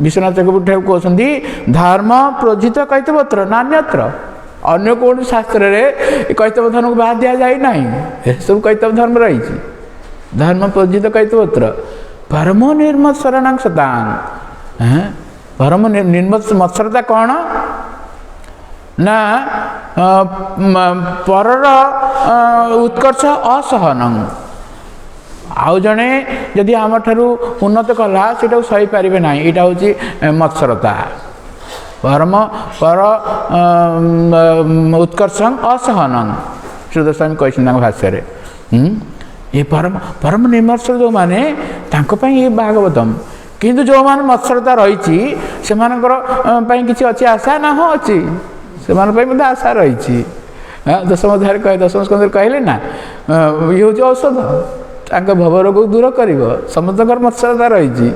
विश्वनाथ ठाकुर कहते धर्म प्रोज्जित कैतपत्र नान्यत्र अन्य कौन शास्त्र में कैतव धर्म को बाद दि जाए ना सब कैतव धर्म रही धर्म प्रोज्जित कैतपत्र परम निर्मत्सरण सतान परम निर्मत्सरता कौन ना परर उत्कर्ष असहन आउ जड़े जदि आम ठारू उन्नत कला से सही पारे ना यहाँ हूँ मत्सरता परम पर उत्कर्ष असहन श्रीधर स्वामी कहते भाष्य ये परम निर्मत्सर जो मैंने ये भागवतम किंतु जो मैंने मत्सरता रही से किसी अच्छी आशा ना हाँ अच्छी से आशा रही 10 अध्याय कहे 10 स्कंद कहले ना ये हूँ औषध भवरोग को दूर कर समस्त मत्सरता रही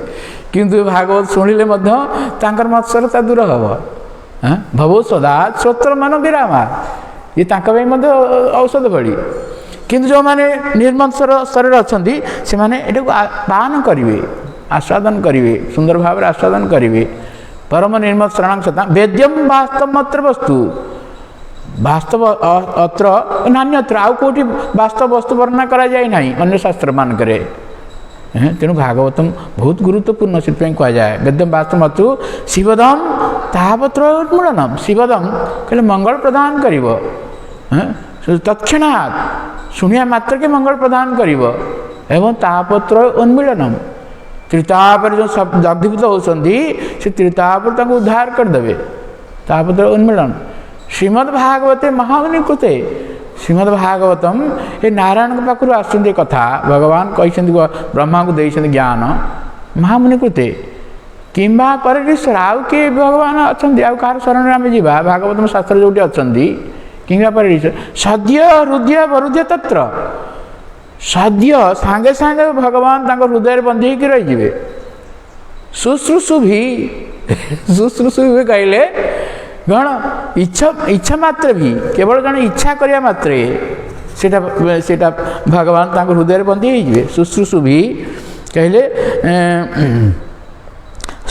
किंतु भागवत शुणिले मत्सरता दूर हम भवो सदा श्रोत्र मन विरामा ये औषध भड़ी किंतु जो मैंने निर्मत्सर स्तर अच्छा से पान करेंगे आस्वादन करेंगे सुंदर भाव में आस्वादन करेंगे परम निर्मत्सरण सता वेद्यम वास्तव अत्र वस्तु वास्तव अत्र नान्यत्र आउ कौटी वास्तव वस्तु वर्णना करा जाए ना अन्य शास्त्र मानक तेणु भागवतम बहुत गुरुत्वपूर्ण से कहुए वेद्यम वास्तव अत्रु शिवदम तापत्र उन्मूलनम शिवदम कहले मंगल प्रदान कर तत्क्षणात् शुणिया मात्र के मंगल प्रदान कर एवं तापत्र उन्मीलनम त्रितापर जो दग्धीभूत होती से त्रितापर उद्धार करदे तापर उन्मीलन श्रीमद्भागवते महामुनि कृते श्रीमद्भागवतम ये नारायण पाखु आसुँच कथा भगवान कहते ब्रह्मा को देते ज्ञान महामुनि कृते किंबा परेश्वर आउ किए भगवान अच्छा आउ कह शरण आम जा भागवतम शास्त्र जो अच्छा किंबा परेश्वर सद्य हृदय वरुद्य तत्र सद्य सांगे सांगे भगवान हृदय बंधी होकर रही शुश्रूषु भी शुश्रूषु भी कहले गण इच्छा इच्छा मात्र भी केवल जन इच्छा करने मात्र सेटा भगवान हृदय बंधी हो शुश्रूषु भी कहले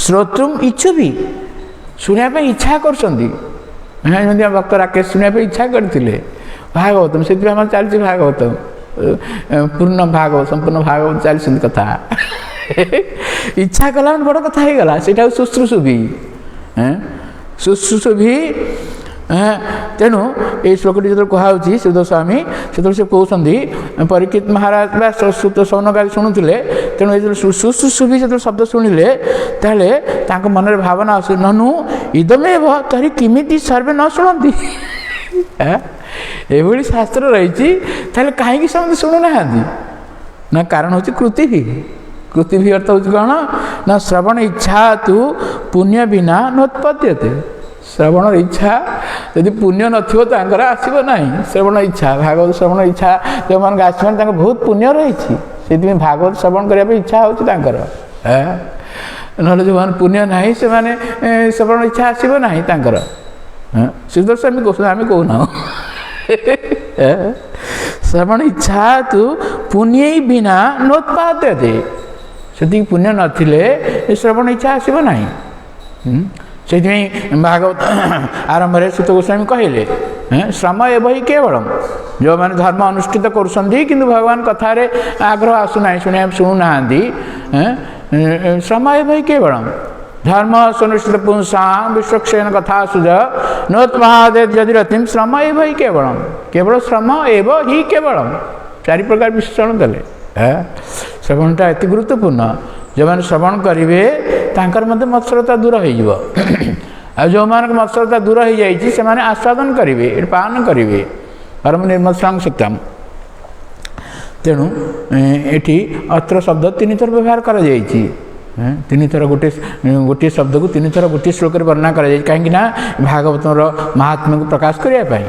श्रोतुम इच्छु भी शुणा इच्छा कर भक्त राकेश शुणा इच्छा करते भागवतम से चलती भागवतम पूर्ण भागवत संपूर्ण भागवत चलती कथा इच्छा कला बड़ कथा हो गला सेटा शुश्रूषु भी शुश्रूषु भी तेणु ये श्लोकटी जो कहुच्छी सुध स्वामी से कहते परीक्षित महाराज सुत सौनकादि शुणुले तेणु ये शुश्रूषु भी जो शब्द शुणिले ताले मन में भावना आस ननु इदमेव तरी किमिति सर्वे न शुणती ये शास्त्र रही कहीं समझे शुणुना ना कारण हूँ कृति भी कृति भी अर्थ हूँ कौन ना श्रवण इच्छा तू पुण्य बिना नोत्पद्यते श्रवण इच्छा यदि पुण्य नथिबो तांकर आसीबो नहीं श्रवण इच्छा भागवत श्रवण इच्छा जो मान आसमान तांकर बहुत पुण्य रही से भागवत श्रवण करने इच्छा होची तांकर नले जो मान पुण्य नहीं से माने श्रवण इच्छा आसीबो नहीं तांकर सुदर्शन आम कहूँ आम कहूना श्रवण इच्छा तू पुण्य बिना नोत्पाद्यते से पुण्य नथिले श्रवण इच्छा आसीबो नहीं से भागवत आरंभ में सुत गोस्वामी कहले श्रम एवं केवलम जो मैंने धर्म अनुष्ठित कर भगवान कथार आग्रह आसुना शुणा शुणुना श्रम एवं केवलम धर्म सुनिश्चित पुंसा विश्वक्षेण कथा सुज नोत्पादे यदि रतिम श्रम एवं केवलम केवल श्रम एवं ही केवलम चारि प्रकार विशेषण देले श्रवणटा अति गुरुत्वपूर्ण जो मैंने श्रवण करेंगे तांकर मध्य मत्सरता दूर हो जो मान मत्सरता दूर हो जाए से आस्वादन करेंगे पालन करेंगे परम निर्मत्सरांग सत्यम तेणु ये अत्र शब्द तीन थर व्यवहार कर तीन थर गोटे शब्द को तीन थर गोटे श्लोक वर्णना कर कहीं भागवत महात्म्य को प्रकाश करने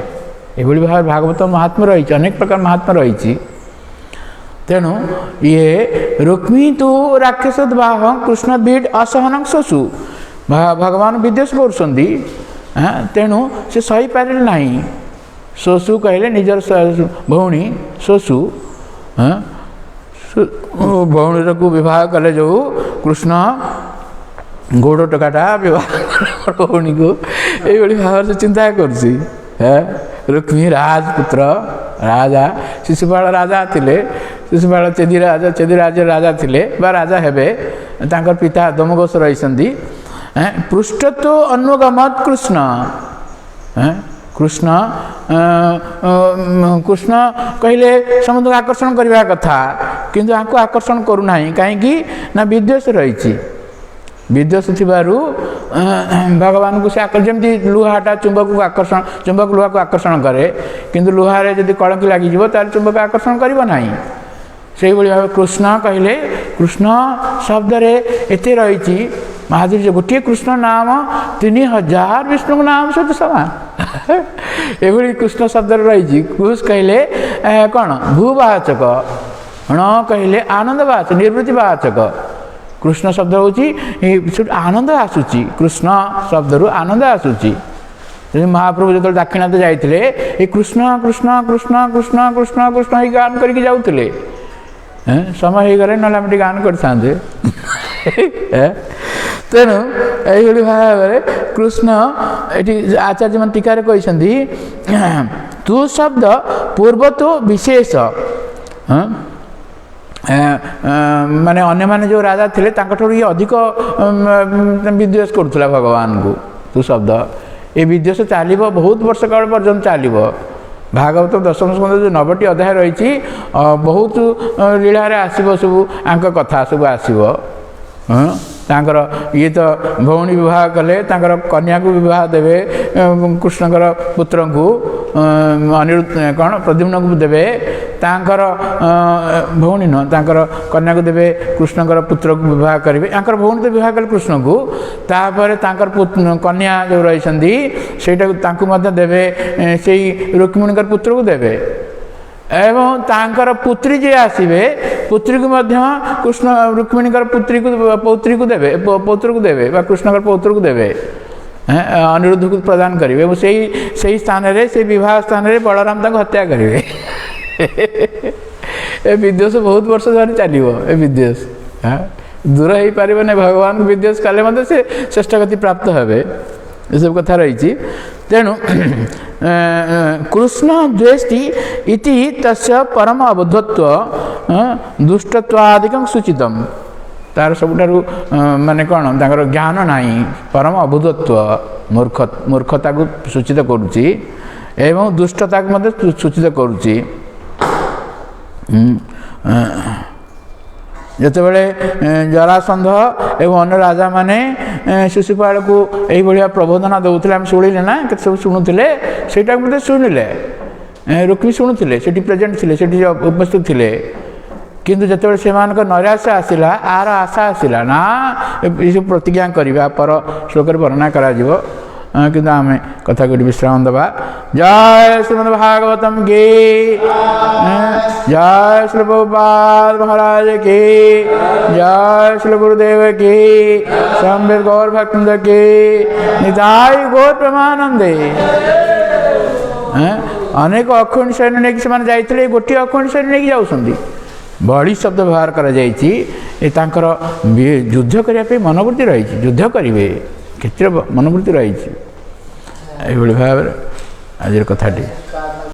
ये भाव भागवत महात्म्य रही अनेक प्रकार महात्म्य रही तेणु ये रुक्मी तो राक्षस बाह कृष्ण बीड असहन शशु भगवान विद्वेष कर तेणु से सही पारे ना शशु कहले निजर भौणी शशु भौणी को विवाह कले जो कृष्ण गोड़ टकाटा विवाह भौणी को ये भाव से चिंता कर रुक्मी राजपुत्र राजा शिशुपाल राजा थिले शिशुपाल चेदीराज राजा थिले बा राजा हेबे तांकर पिता दमघोष रही पृष्ठ तो अनुगमत कृष्ण कृष्ण कृष्ण कहले समुद्र आकर्षण करने कथा किंतु आपको आकर्षण करूना कहीं ना विद्वेष रही विद्वेष थिबारु भगवान को से जमी लुहाटा चुंबक को आकर्षण चुंबक लुहा को आकर्षण करे किंतु लुहारे जदि कड़की लगे तार चुंबक आकर्षण करिबो नाही से भाव कृष्ण कहले कृष्ण शब्द रे एते रही महाधुर्य गोटे कृष्ण नाम 3000 विष्णु नाम सहित समान ये कृष्ण शब्द रही कुश कहले कौन भूवाचक ण कहले आनंदवाचक निर्वृत्तिवाचक कृष्ण शब्द हूँ आनंद आसूची कृष्ण शब्द रु आनंद आसूची महाप्रभु जो दाक्षिणात्य जाते ये कृष्ण कृष्ण कृष्ण कृष्ण कृष्ण कृष्ण ही गान करके जाऊे समय हो गले ना आम गान कर तेणु ये भाव कृष्ण ये आचार्य मन टीकार कहते तू शब्द पूर्व तो विशेष माने अन्य माने जो राजा थे ये अधिक विद्वेष करुला भगवान को तू शब्द ये विद्वेष चलो बहुत वर्ष काल पर्यटन चलो भागवत दशम स्कंद जो 90टी अध्याय रही बहुत लीला आसब सब आंक कथा सब आसब ହଁ ତାଙ୍କର ଇଏ ତ ଭଉଣୀ ବିବାହ କଲେ ତାଙ୍କର କନ୍ୟାକୁ ବିବାହ ଦେବେ କୃଷ୍ଣଙ୍କର ପୁତ୍ରଙ୍କୁ ଅନିରୁଦ୍ଧ କ'ଣ ପ୍ରଦ୍ୟୁମ୍ନକୁ ଦେବେ ତାଙ୍କର ଭଉଣୀ ନୁହଁ ତାଙ୍କର କନ୍ୟାକୁ ଦେବେ କୃଷ୍ଣଙ୍କର ପୁତ୍ରକୁ ବିବାହ କରିବେ ତାଙ୍କର ଭଉଣୀ ତ ବିବାହ କଲେ କୃଷ୍ଣଙ୍କୁ ତାପରେ ତାଙ୍କର କନ୍ୟା ଯେଉଁ ରହିଛନ୍ତି ସେଇଟାକୁ ତାଙ୍କୁ ମଧ୍ୟ ଦେବେ ସେଇ ରୁକ୍ମିଣୀଙ୍କର ପୁତ୍ରକୁ ଦେବେ ଏବଂ ତାଙ୍କର ପୁତ୍ରୀ ଯିଏ ଆସିବେ ପୁତ୍ରୀକୁ ମଧ୍ୟ କୃଷ୍ଣ ରୁକ୍ମିଣୀଙ୍କର ପୌତ୍ରୀକୁ ଦେବେ ପୌତ୍ରକୁ ଦେବେ ବା କୃଷ୍ଣଙ୍କର ପୌତ୍ରକୁ ଦେବେ ଅନିରୁଦ୍ଧକୁ ପ୍ରଦାନ କରିବେ ଏବଂ ସେଇ ସ୍ଥାନରେ ସେଇ ବିବାହ ସ୍ଥାନରେ ବଳରାମ ତାଙ୍କୁ ହତ୍ୟା କରିବେ ଏ ବିଦ୍ୱେଷ ବହୁତ ବର୍ଷ ଧରି ଚାଲିବ ଏ ବିଦ୍ୱେଷ ଦୂର ହେଇପାରିବନି ଭଗବାନଙ୍କୁ ବିଦ୍ୱେଷ କଲେ ମଧ୍ୟ ସେ ଶ୍ରେଷ୍ଠ ଗତି ପ୍ରାପ୍ତ ହେବେ ଏସବୁ କଥା ରହିଛି ତେଣୁ କୃଷ୍ଣ ଦ୍ୱେଷ୍ଟି ଇତି ତସ୍ୟ ପରମ ଅବଧତ୍ୱ ଦୁଷ୍ଟତ୍ୱାଦିକଂ ସୂଚିତମ୍ ତାର ସବୁଠାରୁ ମାନେ କ'ଣ ତାଙ୍କର ଜ୍ଞାନ ନାହିଁ ପରମ ଅବଧତ୍ୱ ମୂର୍ଖତାକୁ ସୂଚିତ କରୁଛି ଏବଂ ଦୁଷ୍ଟତାକୁ ମଧ୍ୟ ସୂଚିତ କରୁଛି ଯେତେବେଳେ ଜରାସନ୍ଧ ଏବଂ ଅନ୍ୟ ରାଜାମାନେ ଶିଶୁପାଳକୁ ଏଇଭଳିଆ ପ୍ରବୋଧନା ଦେଉଥିଲେ ଆମେ ଶୁଣିଲେ ନା କେତେ ସବୁ ଶୁଣୁଥିଲେ ସେଇଟାକୁ ମଧ୍ୟ ଶୁଣିଲେ ରୁକ୍ମୀ ଶୁଣୁଥିଲେ ସେଠି ପ୍ରେଜେଣ୍ଟ ଥିଲେ ସେଠି ଉପସ୍ଥିତ ଥିଲେ କିନ୍ତୁ ଯେତେବେଳେ ସେମାନଙ୍କ ନୈରାଶ୍ୟ ଆସିଲା ଆର ଆଶା ଆସିଲା ନା ଏସବୁ ପ୍ରତିଜ୍ଞା କରିବା ପର ଶ୍ଲୋକରେ ବର୍ଣ୍ଣନା କରାଯିବ କିନ୍ତୁ ଆମେ କଥାକୁ ଏଠି ବିଶ୍ରାମ ଦେବା ଜୟ ଶ୍ରୀମଦ୍ ଭାଗବତମ୍ କି जय श्री प्रभुपाद महाराज की जय श्री गुरुदेव की संबित गौर भक्तवृंद की निताई गौर प्रेमानंदे अनेक अखंड शैली नहीं से जाइए गोटे अखंड शैली नहीं जाऊँगी बड़ी शब्द व्यवहार कर युद्ध करने मनोवृत्ति रही युद्ध करेंगे क्षेत्र मनोवृत्ति रही भाव आज कथाटी